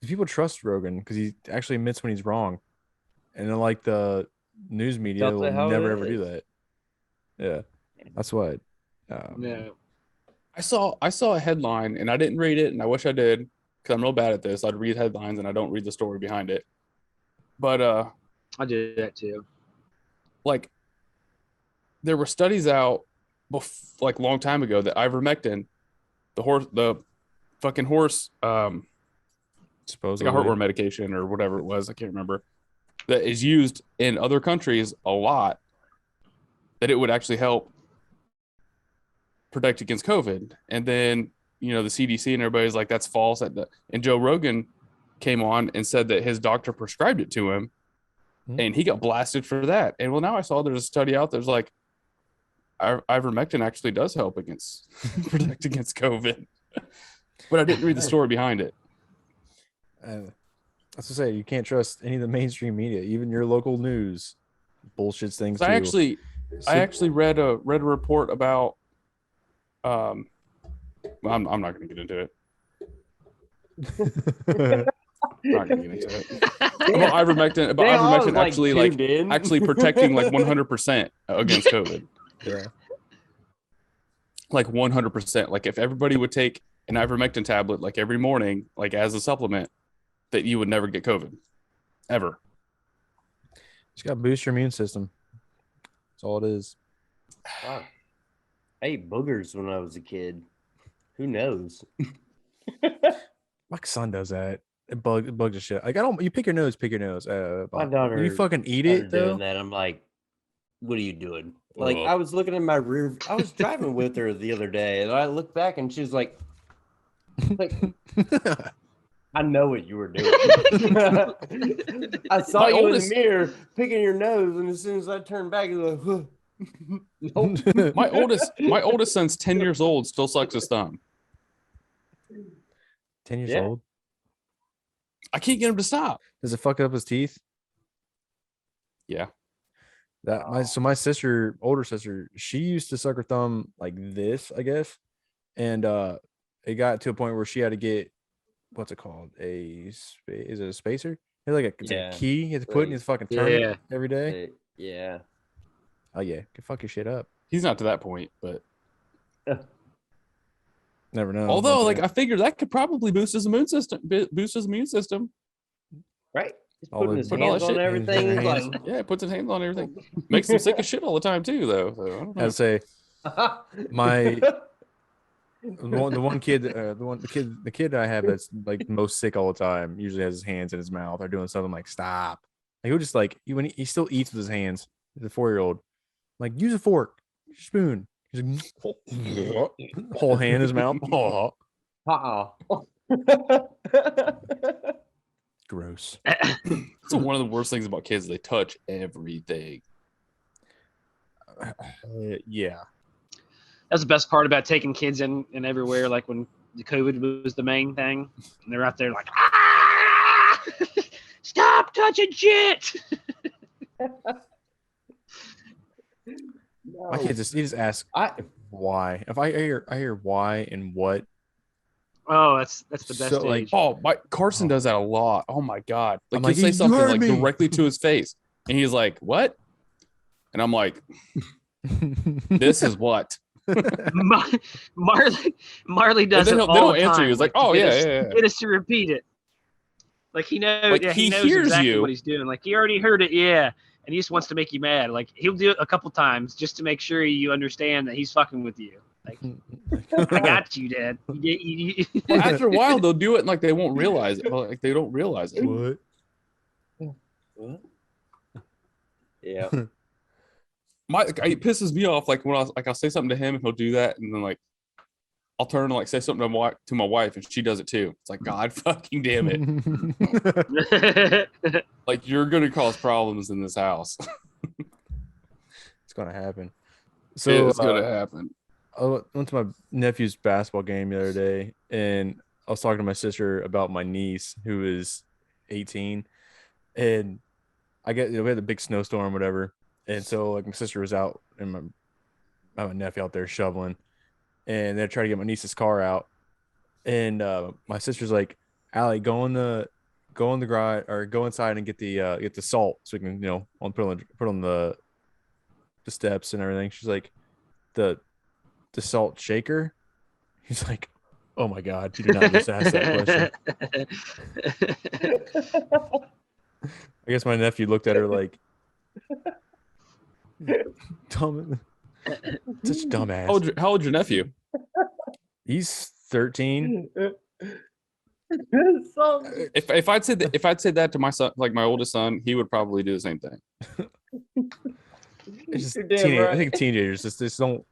People trust Rogan because he actually admits when he's wrong, and then like the news media Tells will it how it never ever do is. that. Yeah, that's what. Yeah. I saw a headline and I didn't read it, and I wish I did because I'm real bad at this. I'd read headlines and I don't read the story behind it. But I do that too. like there were studies out like a long time ago that ivermectin, the fucking horse, it's Supposedly, like a heartworm medication or whatever it was, I can't remember, that is used in other countries a lot, that it would actually help protect against COVID. And then, you know, the CDC and everybody's like, that's false. And Joe Rogan came on and said that his doctor prescribed it to him, and he got blasted for that. And well, now I saw there's a study out there's like ivermectin actually does help against protect against COVID. But I didn't read the story behind it. That's to say, you can't trust any of the mainstream media, even your local news. Bullshits things. I too. actually read a report about well, I'm not going to get into it. I'm not going to get into it. About ivermectin actually protecting like 100% against COVID. Yeah. Like 100%. Like if everybody would take an ivermectin tablet like every morning, like as a supplement, that you would never get COVID, ever. Just got to boost your immune system. That's all it is. Wow. I ate boogers when I was a kid. Who knows? My son does that. It bugs the shit. Like you pick your nose. My Bob. daughter. You fucking eat started it though. doing that. I'm like, what are you doing? Like Ugh. I was looking in my rear. I was driving with her the other day, and I looked back, and she was like, Like, I know what you were doing. I saw you in the mirror picking your nose, and as soon as I turned back, you like, huh. Nope. My oldest son's 10 years old, still sucks his thumb. 10 years Yeah. old. I can't get him to stop. Does it fuck up his teeth? Yeah. My sister, older sister, she used to suck her thumb like this, I guess. And it got to a point where she had to get, what's it called? Is it a spacer? It's like it's like a key you have to put in his fucking turn it every day. Yeah. Oh yeah, can fuck your shit up. He's not to that point, but never know. Although, like, I figure that could probably boost his immune system. Right. He's All putting the- his Put all hands that on shit- everything. He's like, Yeah, it puts his hands on everything. Makes him sick as shit all the time too, though. So, I don't know. I'd say my the one kid, the kid I have that's like most sick all the time usually has his hands in his mouth or doing something like stop. Like he'll just like when he still eats with his hands. He's a 4-year-old. Like use a fork, spoon. He's like whole hand in his mouth. Gross. So one of the worst things about kids is they touch everything. Yeah. That's the best part about taking kids in and everywhere. Like when the COVID was the main thing, and they're out there like, ah, stop touching shit. My kid he just asks why. If I hear why and what. Oh, that's the best So, like, age. Oh, Carson does that a lot. Oh my god! Like I'm he'll like, say "You something heard like me." directly to his face, and he's like, "What?" And I'm like, "This is what." Marley does And it they all don't the answer time. you. He's like, to "Oh get yeah, us- yeah, yeah." Get us to repeat it. Like he knows. Like, Yeah, he he knows hears exactly you. what he's doing. Like he already heard it. Yeah, and he just wants to make you mad. Like he'll do it a couple times just to make sure you understand that he's fucking with you. Like I got you, Dad. Well, after a while, they'll do it and like they won't realize it. Well, like they don't realize it. What? Yeah. It pisses me off. Like when I'll say something to him and he'll do that, and then like I'll turn and like say something to my wife and she does it too. It's like, God fucking damn it! Like you're gonna cause problems in this house. It's gonna happen. So It's gonna happen. I went to my nephew's basketball game the other day, and I was talking to my sister about my niece who is 18, and we had a big snowstorm, whatever, and so like my sister was out and my nephew out there shoveling, and they're trying to get my niece's car out, and my sister's like, "Allie, go in the garage or go inside and get the salt so we can put on the steps and everything." She's like, the salt shaker? He's like, oh my God, you did not just ask that question. I guess my nephew looked at her like, dumb, such a dumbass. How old's your nephew? He's 13. If I'd said that to my son, like my oldest son, he would probably do the same thing. It's just right. I think teenagers just don't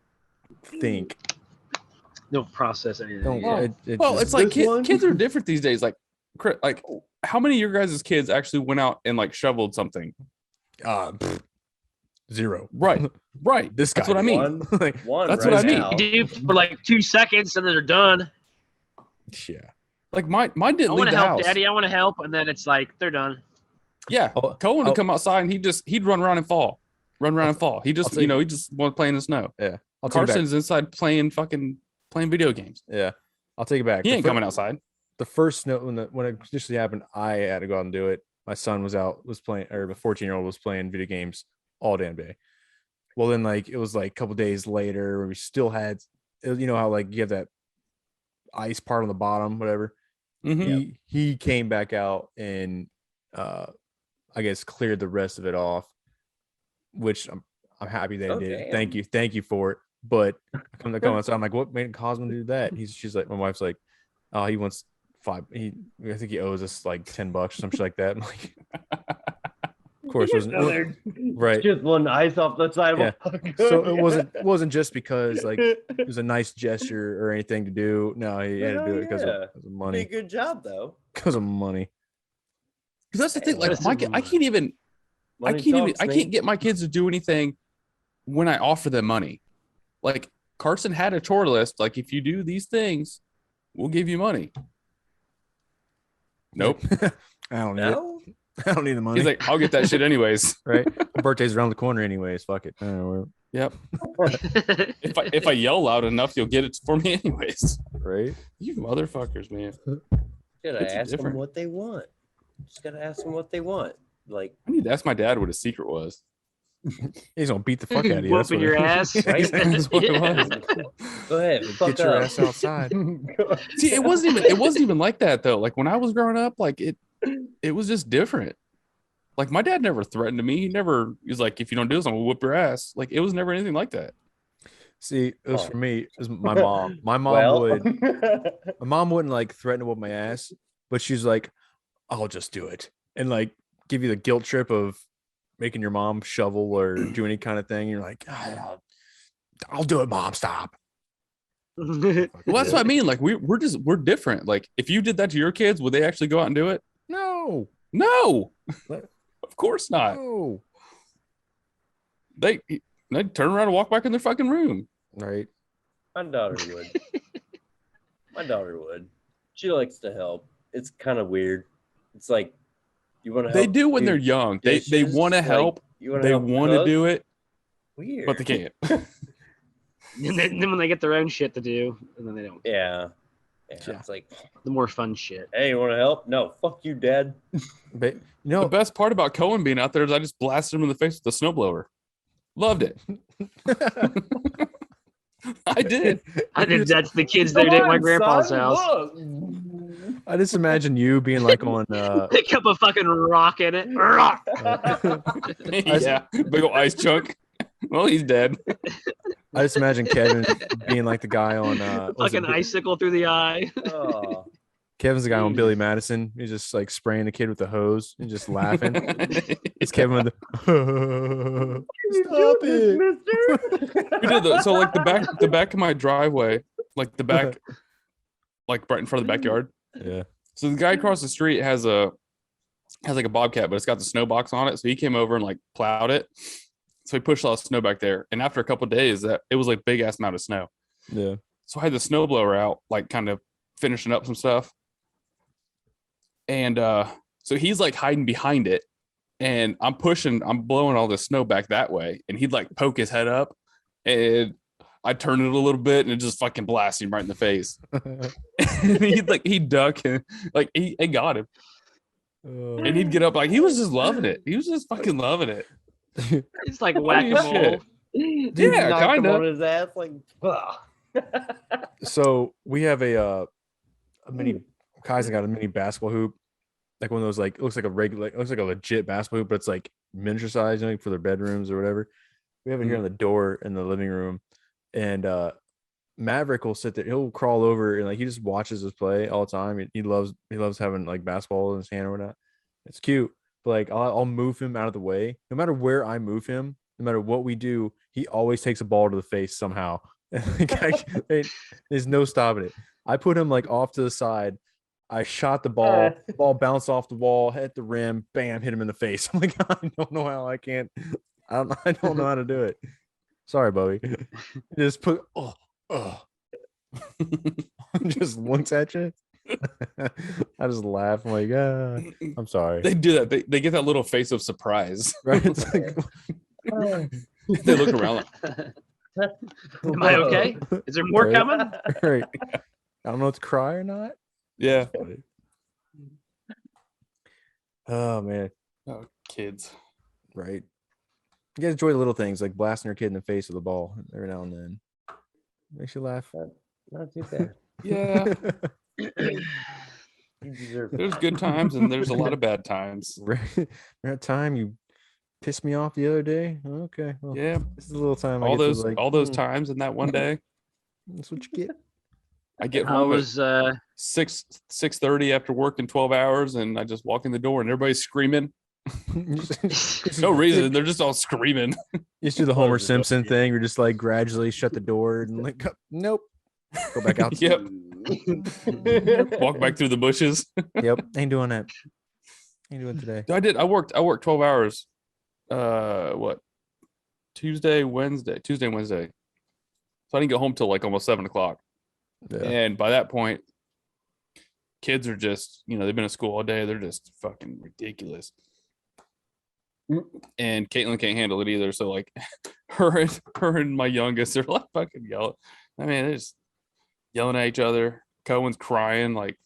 think. Don't process anything. Don't, It's like kids are different these days. Like how many of your guys' kids actually went out and like shoveled something? Zero. Right. That's what I mean. One. That's right what I mean. now. You do for like 2 seconds and then they're done. Yeah. Like mine didn't I leave want the to help, house. Daddy. I want to help, and then it's like they're done. Yeah, Cohen would come outside and he'd run around and fall. He just he just wanted to play in the snow. Yeah. I'll take it back. Carson's inside playing video games. Yeah. I'll take it back. He ain't coming outside. The first snow when it initially happened, I had to go out and do it. My son was playing, or the 14-year-old was playing video games all damn day. Well, then like it was like a couple days later where we still had, you know how like you have that ice part on the bottom, whatever. Mm-hmm. He came back out and I guess cleared the rest of it off, which I'm happy that he did. Damn. Thank you for it. But I come outside, I'm like, what made Cosmo do that? She's like, my wife's like, oh, he wants I think he owes us like $10 or something like that. I'm like, course, it wasn't right. Just one ice off the sidewalk. So it wasn't just because like it was a nice gesture or anything to do. No, he had to do it because of Be a money. good job though. Because of money. Because that's the thing. Like Listen, I can't get my kids to do anything when I offer them money. Like Carson had a chore list. Like if you do these things, we'll give you money. Nope. I don't need No? it. I don't need the money. He's like, I'll get that shit anyways. Right. My birthday's around the corner anyways. Fuck it. I don't know. Yep. If I yell loud enough, you'll get it for me anyways. Right. You motherfuckers, man. Gotta It's ask them different. what they want. Just gotta ask them what they want. Like, I need to ask my dad what his secret was. He's gonna beat the fuck out of you. That's Whooping what your ass. Right? That's what it was. go ahead, fuck Get your up. ass outside. See, it wasn't even like that though. Like when I was growing up, like it was just different. Like my dad never threatened me. He was like, if you don't do this, I'm gonna whoop your ass. Like it was never anything like that. See, it was Oh. for me. It was my mom. My mom Well, would. My mom wouldn't like threaten to whoop my ass, but she's like, "I'll just do it," and like give you the guilt trip of making your mom shovel or do any kind of thing. You're like, I'll do it, mom. Stop. Well, that's what I mean. Like we're different. Like if you did that to your kids, would they actually go out and do it? No. No, of course not. No. They'd turn around and walk back in their fucking room. Right. my daughter would. My daughter would. She likes to help. It's kind of weird. It's like you want to help. They do when do they're young. They dishes, want to like, help. you wanna They help want to cook? do it, Weird. but they can't. And then when they get their own shit to do, and then they don't. Yeah. Yeah. It's like, The more fun shit. hey, you want to help? No, fuck you, Dad. But you The know, best part about Cohen being out there is I just blasted him in the face with a snowblower. Loved it. I did. I did that to the kids the other day at my grandpa's house. I just imagine you being like on Pick up a fucking rock in it. Rock. Yeah, big old ice chunk. Well, he's dead. I just imagine Kevin being like the guy on was it Fucking icicle through the eye. Oh. Kevin's the guy on Billy Madison. He's just like spraying the kid with the hose and just laughing. It's Kevin with the stop it. We did so like the back of my driveway, like the back, like right in front of the backyard. Yeah. So the guy across the street has like a Bobcat, but it's got the snow box on it. So he came over and like plowed it. So he pushed a lot of snow back there. And after a couple of days, that it was like big ass amount of snow. Yeah. So I had the snowblower out, like kind of finishing up some stuff. And so he's like hiding behind it. And I'm blowing all this snow back that way. And he'd like poke his head up. And I turned it a little bit and it just fucking blasted him right in the face. And he'd duck and like it got him. And he'd get up like he was just loving it. He was just fucking loving it. It's like Holy whack-a-mole. Dude, Yeah, knocked him kinda. on his ass like, ugh. So we have a mini Kai's got a mini basketball hoop, like one of those like it looks like a legit basketball hoop, but it's like miniature size, you know, for their bedrooms or whatever. We have it here on the door in the living room, and Maverick will sit there. He'll crawl over and like he just watches us play all the time. He loves having like basketball in his hand or whatnot. It's cute, but like I'll move him out of the way. No matter where I move him, no matter what we do, he always takes a ball to the face somehow. There's no stopping it. I put him like off to the side. I shot the ball. The ball bounced off the wall, hit the rim, bam, hit him in the face. I'm like, I don't know how I can't. I don't know how to do it. Sorry, Bobby. Just put. Just looks at you. I just laugh. I'm like, I'm sorry. They do that. They get that little face of surprise. Right? It's like, They look around like, Am I okay? Is there more Right. coming? right. I don't know if to cry or not. yeah. Oh man. Oh, kids. Right. You guys enjoy the little things like blasting your kid in the face with a ball every now and then. Makes you laugh. Not too bad. Yeah. You deserve it. There's good times and there's a lot of bad times. Right. That time you pissed me off the other day. Okay. Well, Yeah. this is a little time. I All get to, those like, all those times in that one day. That's what you get. I get I home at was 6:30 after working 12 hours and I just walk in the door and everybody's screaming No reason. They're just all screaming. You just do the Homer Simpson thing. You're just like gradually shut the door and like, nope, go back out. Yep. Walk back through the bushes. Yep, ain't doing that. Ain't doing it today. I worked 12 hours. What? Tuesday, Wednesday. So I didn't get home till like almost 7:00. Yeah. And by that point, kids are just, they've been at school all day. They're just fucking ridiculous. And Caitlin can't handle it either. So like her and my youngest are like fucking yelling. I mean, they're just yelling at each other. Cohen's crying. Like,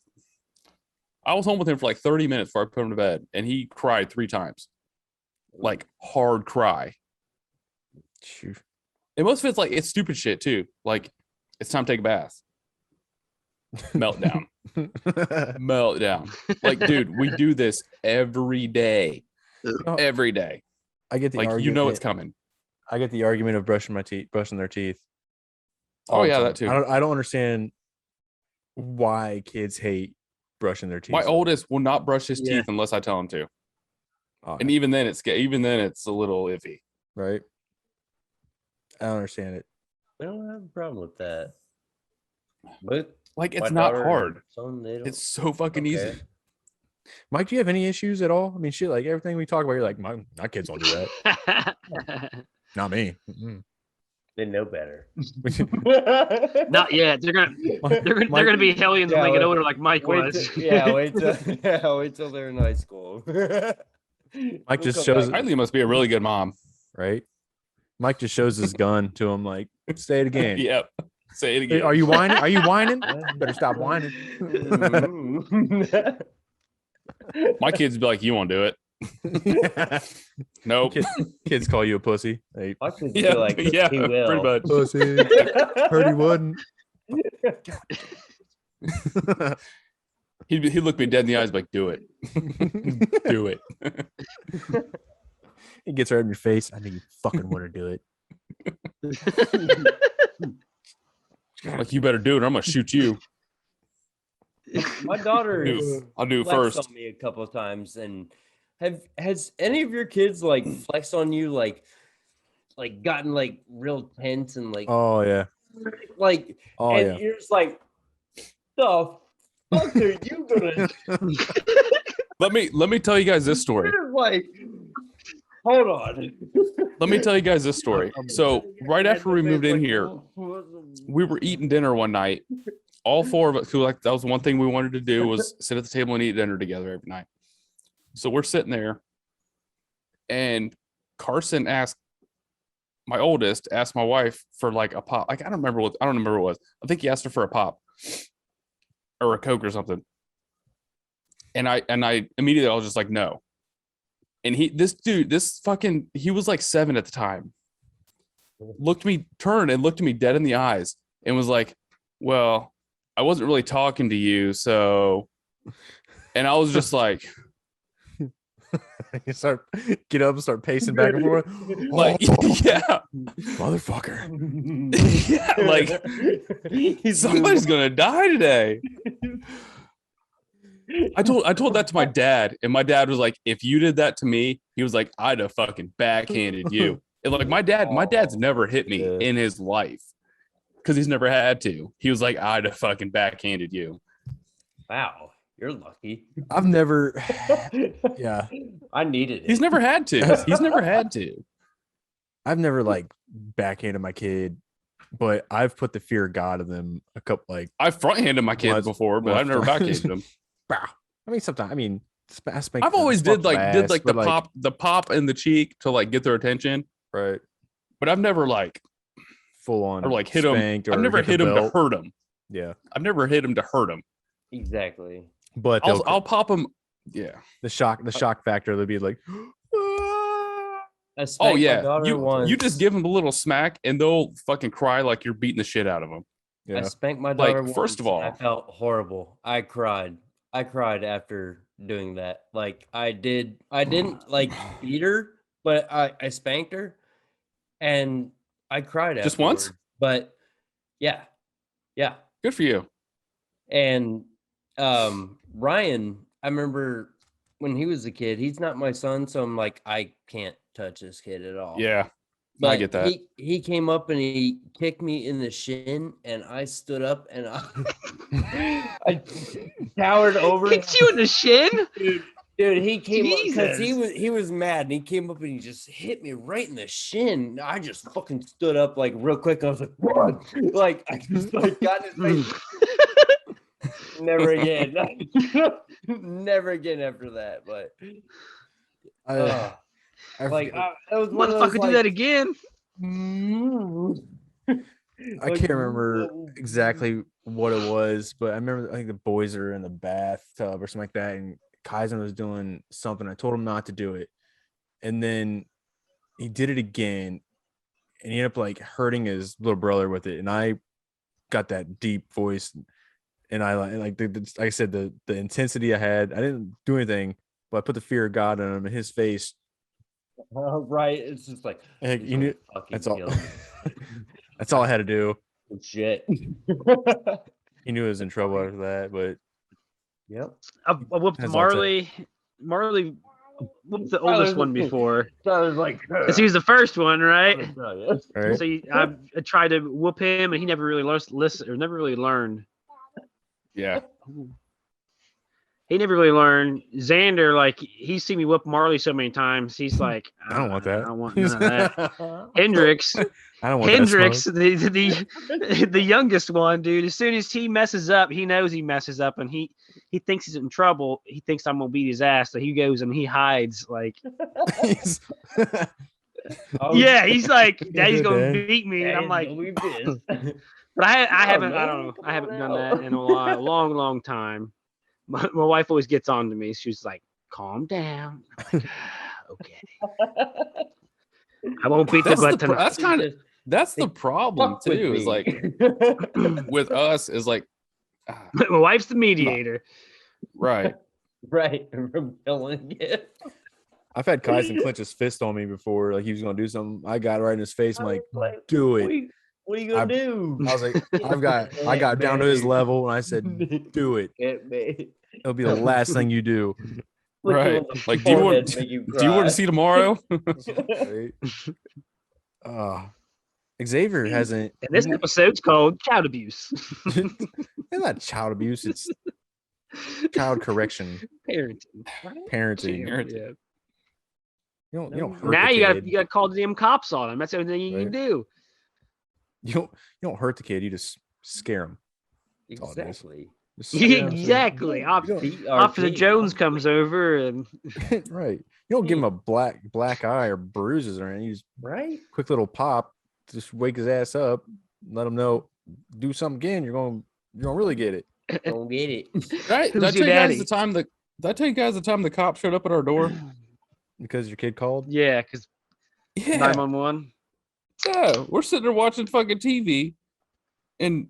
I was home with him for like 30 minutes before I put him to bed, and he cried 3 times. Like hard cry. Shoot. And most of it's like, it's stupid shit too. Like, it's time to take a bath. Meltdown. Like, dude, we do this every day. Every day. I get the like, argument. It's coming. I get the argument of brushing their teeth. Oh yeah, that too. I don't understand why kids hate brushing their teeth. My oldest will not brush his teeth unless I tell him to. And even then it's a little iffy. Right. I don't understand it. I don't have a problem with that. But like, it's not hard. Son, it's so fucking easy. Mike, do you have any issues at all? I mean, shit, like everything we talk about, you're like, my kids don't do that. Not me. Mm-mm. They know better. Not yet. They're gonna be hellions when they get older, like Mike was. Wait till they're in high school. Mike just shows. Kylie must be a really good mom, right? Mike just shows his gun to him, like, say it again. Yep. Say it again. Are you whining? Are you whining? Better stop whining. My kids be like, you won't do it. Nope. Kids call you a pussy. My kids be like, he will. Pretty much. Pussy. Heard he wouldn't. He'd look me dead in the eyes, like, do it. Do it. He gets right in your face. I know you fucking want to do it. Like, you better do it or I'm gonna shoot you. My daughter I'll do it flexed first. on me a couple of times. And has any of your kids like flexed on you, like gotten like real tense and like, oh yeah, like, oh and yeah, you're just like, the fuck are you gonna Let me tell you guys this story. You're like, hold on. Let me tell you guys this story. So right after we moved in here, we were eating dinner one night. All 4 of us, who like that was one thing we wanted to do, was sit at the table and eat dinner together every night. So we're sitting there, and Carson my oldest asked my wife for like a pop. Like, I don't remember what it was. I think he asked her for a pop or a Coke or something. And I immediately I was just like, no. And he was like 7 at the time. Turned and looked at me dead in the eyes and was like, well, I wasn't really talking to you, so. And I was just like, you get up and start pacing back and forth. like, yeah, motherfucker. Yeah, like, somebody's gonna die today. I told that to my dad, and my dad was like, if you did that to me, he was like, I'd have fucking backhanded you. And like, my dad's never hit me in his life because he's never had to. He was like, I'd have fucking backhanded you. Wow, you're lucky. I've never. Yeah, I needed it. He's never had to. He's never had to. I've never like backhanded my kid, but I've put the fear of God in them a couple. Like, I've front-handed my kids before, but I've never backhanded them. I mean, sometimes. I mean, I've always did the pop, pop in the cheek to like get their attention, right? But I've never like full on or like hit them. I've never hit them to hurt them. Yeah, I've never hit them to hurt them. Exactly. But I'll pop them. Yeah, the shock factor. They'll be like, oh yeah, you just give them a little smack and they'll fucking cry like you're beating the shit out of them. Yeah. I spanked my daughter. Like, first of all, I felt horrible. I cried after doing that. Like, I didn't like beat her, but I spanked her, and I cried just afterwards. once. But yeah, good for you. And Ryan, I remember when he was a kid. He's not my son, so I'm like, I can't touch this kid at all. Yeah, But I get that. He came up and he kicked me in the shin, and I stood up and I towered over. Kicked you in the shin? Dude, he came up because Jesus. he was mad, and he came up and he just hit me right in the shin. I just fucking stood up like real quick. I was like, "What?" Like I just like got in his face. Never again. Never again after that. But I like forget- that was one of those, Motherfucker, do that again. I can't remember exactly what it was, but I remember I think the boys are in the bathtub or something like that, and Kaizen was doing something. I told him not to do it, and then he did it again, and he ended up like hurting his little brother with it. And I got that deep voice, and I like like I said, the intensity I had. I didn't do anything, but I put the fear of God in him, in his face. right. It's just like Heck, he's you knew gonna fucking that's all. kill me. That's all I had to do. Shit. He knew he was in trouble after that, but Yep. I whooped That's all it Marley. Marley whooped the oldest one before. So I was like, Because he was the first one, right? right. So I tried to whoop him, and he never really never really learned. Yeah. He never really learned. Xander, like, he's seen me whoop Marley so many times. He's like, I don't want that. I don't want none of that. Hendrix, I don't want Hendrix, that the youngest one, dude. As soon as he messes up, he knows he messes up, and he thinks he's in trouble. He thinks I'm gonna beat his ass, so he goes and he hides. Like, smoke. yeah, he's like, Daddy's good, gonna Dad. beat me, and I'm like, we pissed. but I haven't. man, I don't know. I haven't come done on that in a long time. My wife always gets on to me. She's like, "Calm down." I'm like, okay. I won't beat the butt tonight. That's kind of that's the problem Fuck with too. Is me. like with us is like My wife's the mediator. right. right. Rebelling. I've had Kaizen clench his fist on me before, like he was gonna do something. I got right in his face. I'm like, do it. What are you gonna do? I was like, I got down to his level, and I said, do it. It'll be the last thing you do. Right. Like, do you want to see tomorrow? Right? Xavier hasn't. And this episode's called Child Abuse. It's not child abuse. It's child correction, Parenting. parenting. Yeah. You don't hurt Now the you kid. got to call the damn cops on him. That's the only thing you can Right. do. You don't hurt the kid. You just scare him. all it is. Exactly. Just scare 'em. Exactly. BRP. Officer Jones comes over and Right. You don't give him a black eye or bruises or anything. You just Right? quick little pop, just wake his ass up, let him know, do something again, you're gonna really get it. Don't get it. Right. Did Who's I your tell you guys daddy? the time that did I tell you guys the time the cops showed up at our door? Because your kid called. yeah, because Yeah. 911. So we're sitting there watching fucking TV and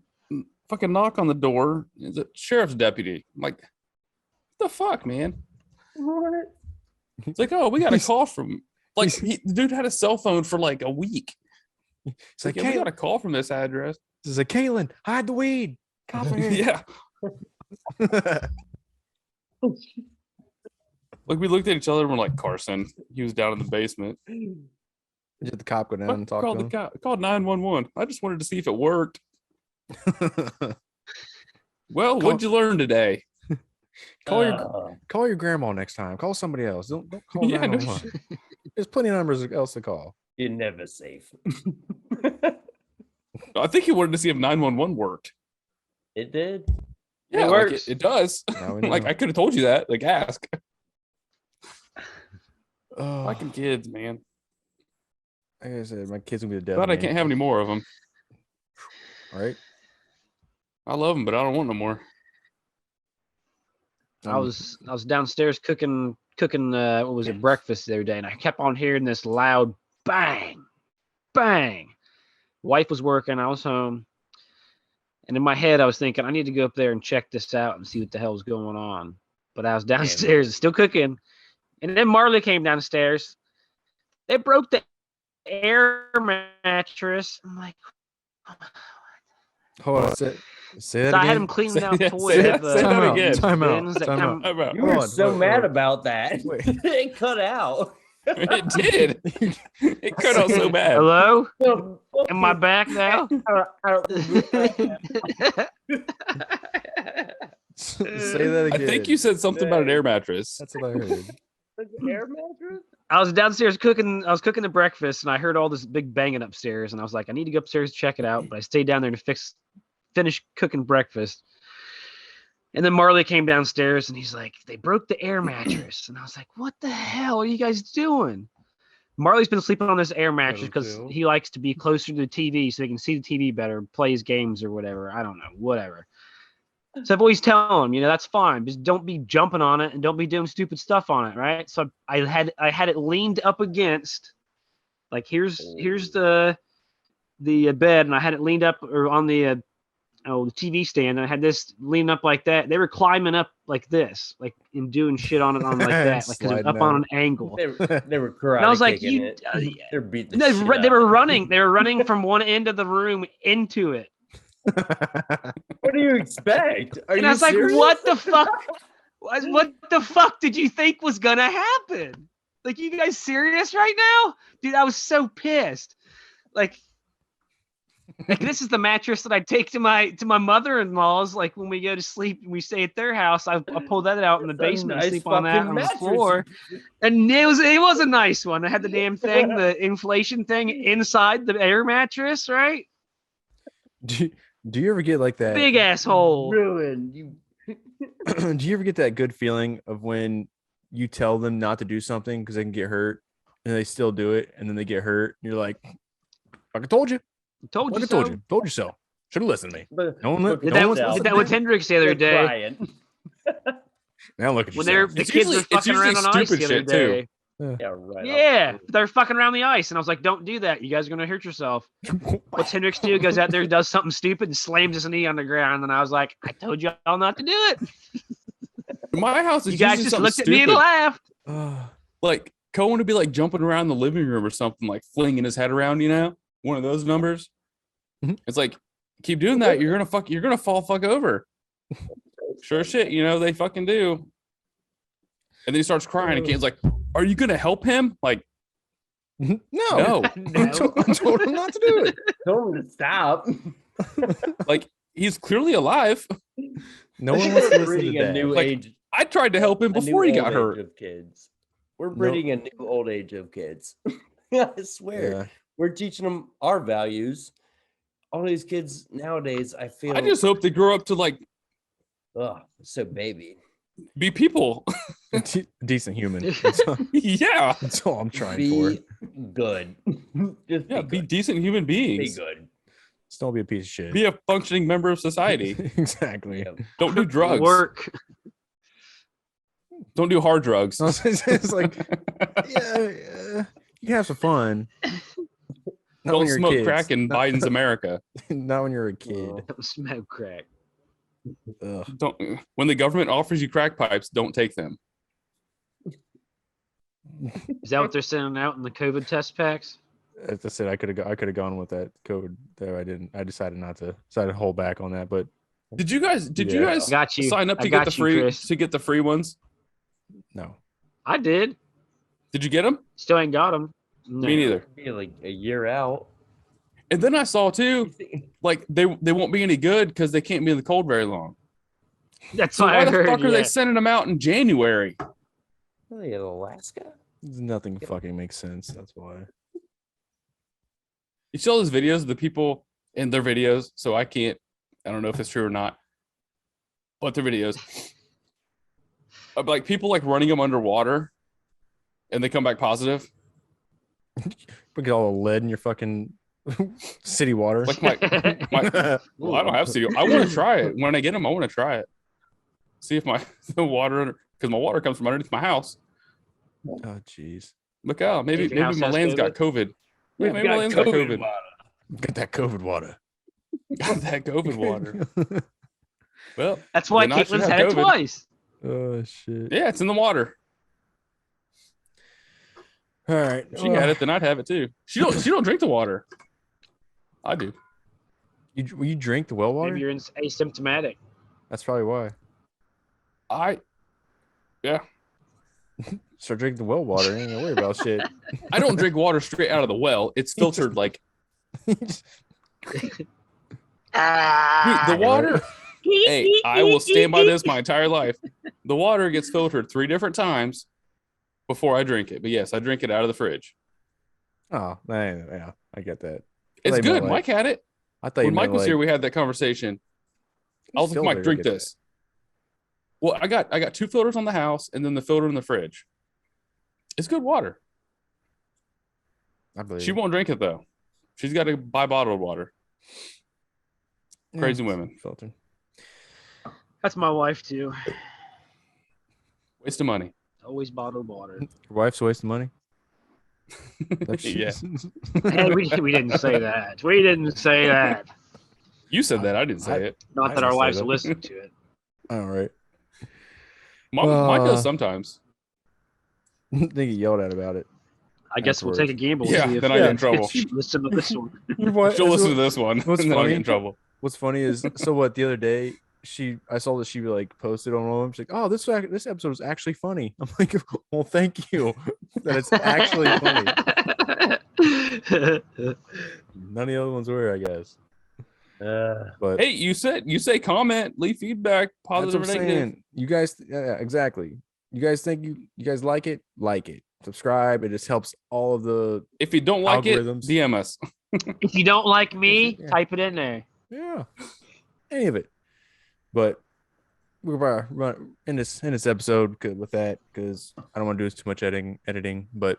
fucking knock on the door. It's a sheriff's deputy. I'm like, what the fuck, man? What? It's like, oh, we got a call from like the dude had a cell phone for like a week. It's like, Yeah, we hey, got a call from this address. this is like, Caitlin, hide the weed. Cops are here. Yeah. Like we looked at each other and we're like, Carson. He was down in the basement. Did the cop go down and talk Called to the cop, called 911. I just wanted to see if it worked. him? Well, what'd you learn today? call your grandma next time. Call somebody else. Don't call Yeah, no 911. There's plenty of numbers else to call. You're never safe. I think he wanted to see if 911 worked. It did. Yeah, like works. it does. Now we Like know. I could have told you that. Like ask. Oh, Fucking kids, man. like I said, my kids will be the devil. Glad I can't have any more of them. All right. I love them, but I don't want no more. I was downstairs cooking what was it, breakfast the other day, and I kept on hearing this loud bang, bang. Wife was working, I was home, and in my head I was thinking I need to go up there and check this out and see what the hell's going on. But I was downstairs still cooking, and then Marley came downstairs. They broke the air mattress. I'm like, Hold on. Say that So I had again. him cleaning out yeah, toys. say They have that- say that the again. Time out. bins that Time come. out. About- You Hold were on, so wait, mad wait. about that. Wait. It cut out. It did. It cut out so bad. Hello? Am I back now? Say that I again. think you said something about an air mattress. That's what I heard. Air mattress? I was downstairs cooking. I was cooking the breakfast, and I heard all this big banging upstairs. And I was like, I need to go upstairs to check it out. But I stayed down there to finish cooking breakfast. And then Marley came downstairs, and he's like, they broke the air mattress. And I was like, what the hell are you guys doing? Marley's been sleeping on this air mattress because he likes to be closer to the TV so he can see the TV better, play his games or whatever. I don't know, whatever. So I've always tell him, that's fine. Just don't be jumping on it and don't be doing stupid stuff on it, right? So I had it leaned up against, like here's the bed, and I had it leaned up or on the TV stand, and I had this leaning up like that. They were climbing up like this, like and doing shit on it like that, like because it was up on an angle. They were karate. And I was like, kicking it. They're beating the No, shit they out were of it. running. They were running from one end of the room into it. What do you expect? Are And you I was like, serious? what the fuck? What the fuck did you think was gonna happen? Like, you guys serious right now? Dude, I was so pissed. Like this is the mattress that I take to my mother-in-law's, like when we go to sleep and we stay at their house. I pull that out in the That's a basement nice and sleep on that fucking on the mattress. floor. And it was a nice one. I had the damn thing, the inflation thing inside the air mattress, right? Do you ever get like that? Big asshole. Ruined. You Do you ever get that good feeling of when you tell them not to do something because they can get hurt and they still do it and then they get hurt? And you're like, I told you. Told you I so. told you. Told you so. Should have listened to me. But No one, look Did at no that, one's yourself. did listening that with to me. Hendrix the other You're day. crying. Now look at When yourself. the It's kids were usually- it's fucking usually around on ice the stupid other shit, too. day. Yeah, right. Yeah, they're fucking around the ice, and I was like, "Don't do that. You guys are gonna hurt yourself." What's Hendrix do? Goes out there, does something stupid, and slams his knee on the ground. And I was like, "I told you all not to do it." My house is You guys usually just something looked at me and stupid. laughed. Like Cohen would be like jumping around the living room or something, like flinging his head around, one of those numbers. Mhm. It's like, keep doing that, you're gonna fall over. Sure shit, they fucking do. And then he starts crying, and Kane's like, "Are you gonna help him?" Like, No. no. I told him not to do it. Told him to stop. Like, he's clearly alive. No one wants to We're listen breeding to a that. new Like, age. I tried to help him a new before he got old hurt. age of kids. We're breeding a new old age of kids. I swear. Yeah. We're teaching them our values. All these kids nowadays, I feel. I just hope they grow up to like so baby. be people. Decent human. That's all, Yeah. that's all I'm trying Be for. good. Just Yeah, be good. decent human Be beings. good. Just don't be a piece of shit. Be a functioning member of society. Exactly. Yeah. Don't do drugs. Work. Don't do hard drugs. It's like, yeah, you can have some fun. Not when Don't you're smoke kids. crack in Not- Biden's America. Not when you're a kid. Don't smoke crack. Ugh. Don't. When the government offers you crack pipes, don't take them. Is that what they're sending out in the COVID test packs? As I said, I could have gone with that code there. I didn't. I decided not to. Decided to hold back on that. But Did you guys Yeah. Got you. sign up I to get got the you, free Chris. ones? no. I did. Did you get them? Still ain't got them. No. Me neither. Be like a year out. And then I saw too, like they won't be any good because they can't be in the cold very long. That's So what why I the heard. fuck are they yeah. sending them out in January? Really, in Alaska? Nothing fucking makes sense. That's why. You see all those videos of the people in their videos, so I don't know if it's true or not, but their videos of like people like running them underwater and they come back positive. Put all the lead in your fucking city water. Like my well, I don't have to. I want to try it. When I get them, I want to try it. See if the water, because my water comes from underneath my house. Oh, jeez. Look out. Maybe Your house my has land's got COVID. Yeah, maybe my land's got COVID. Get that COVID water. Got that COVID water. Well, That's why then I should Caitlin's have had it COVID. twice. Oh shit. Yeah, it's in the water. All right. If she had it, then I'd have it too. She don't drink the water. I do. You drink the well water? Maybe you're asymptomatic. That's probably why. Start drinking the well water. Ain't gonna worry about shit. I don't drink water straight out of the well. It's filtered like dude, the water. Hey, I will stand by this my entire life. The water gets filtered 3 different times before I drink it. But yes, I drink it out of the fridge. Oh, yeah, I get that. It's I good. meant, Mike had it. I thought you When Mike meant, was like, here, we had that conversation. I was like, filter Mike, to drink get this. Well, I got 2 filters on the house and then the filter in the fridge. It's good water. I believe She it. won't drink it though. She's got to buy bottled water. Yeah, Crazy women. filter. That's my wife too. Waste of money. Always bottled water. Your wife's wasting money. Yeah. Hey, we didn't say that. We didn't say that. You said that. I didn't say it. Not I that our didn't say wives that. listen to it. All right. Mike does sometimes. I think he yelled at about it. I guess we'll take a gamble. and Yeah, see if then I get in trouble. she listen to this one. She'll listen to this one. What's and then I'll funny? get in trouble. What's funny is the other day I saw that she like posted on one of them. She's like, "Oh, this episode is actually funny." I'm like, "Well, thank you that it's actually funny." None of the other ones were, I guess. But Hey, you say comment, leave feedback, that's positive what or I'm negative. saying. You guys, yeah, exactly. You guys think you guys like it? Like it. Subscribe. It just helps all of the If you don't like Algorithms. it, DM us. If you don't like me, Yeah. type it in there. yeah, any of it. But we're about to run in this episode with that because I don't want to do too much editing. But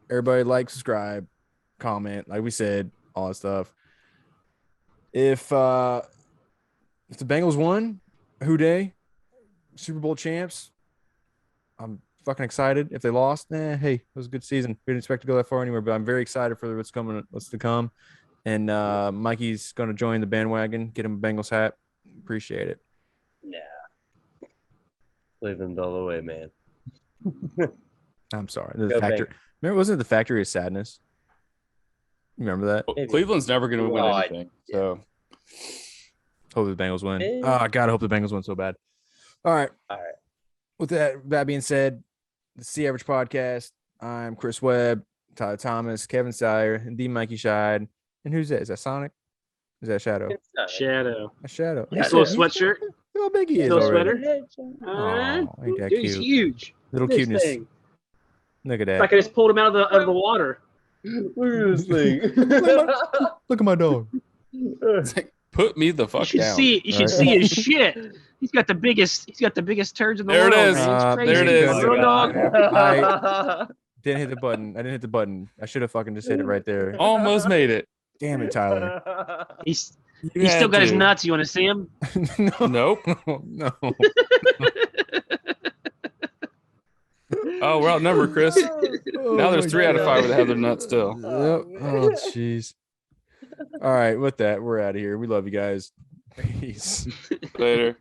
everybody like, subscribe, comment, like we said, all that stuff. If the Bengals won, who day, Super Bowl champs, I'm fucking excited. If they lost, hey, it was a good season. We didn't expect to go that far anywhere, but I'm very excited for what's to come. And Mikey's gonna join the bandwagon, get him a Bengals hat. Appreciate it. Yeah. Cleveland all the way, man. I'm sorry. Go The factory. Bengals. Remember, wasn't it the Factory of Sadness? Remember that? Maybe. Cleveland's never going to win Well, anything. So Hope the Bengals win. Yeah. Oh, I gotta hope the Bengals win so bad. All right. All right. With that being said, the C Average Podcast. I'm Chris Webb, Tyler Thomas, Kevin Sire, and the Mikey Scheid. And who's that? Is that Sonic? Is that Shadow? It's not- Shadow. A Shadow. Yeah, Nice little sweatshirt. Look how big he is Little already. sweater. Oh, ain't that Dude, he's cute? huge. Little This cuteness. thing. Look at It's like that. I just pulled him out of the water. Look at this thing. Look at my dog. it's like, put me the You fuck should down. see. You should Right. see his shit. He's got the biggest turds in the There it world. is. Man. It's crazy. There it is. Little dog. Didn't hit the button. I didn't hit the button. I should have fucking just hit it right there. Almost made it. Damn it, Tyler. He's You still had got his to. nuts. You want to see him? No. Nope. No. Oh, we're outnumbered, Chris. Now there's 3 out of 5 that have their nuts still. Yep. Oh, jeez. All right. With that, we're out of here. We love you guys. Peace. Later.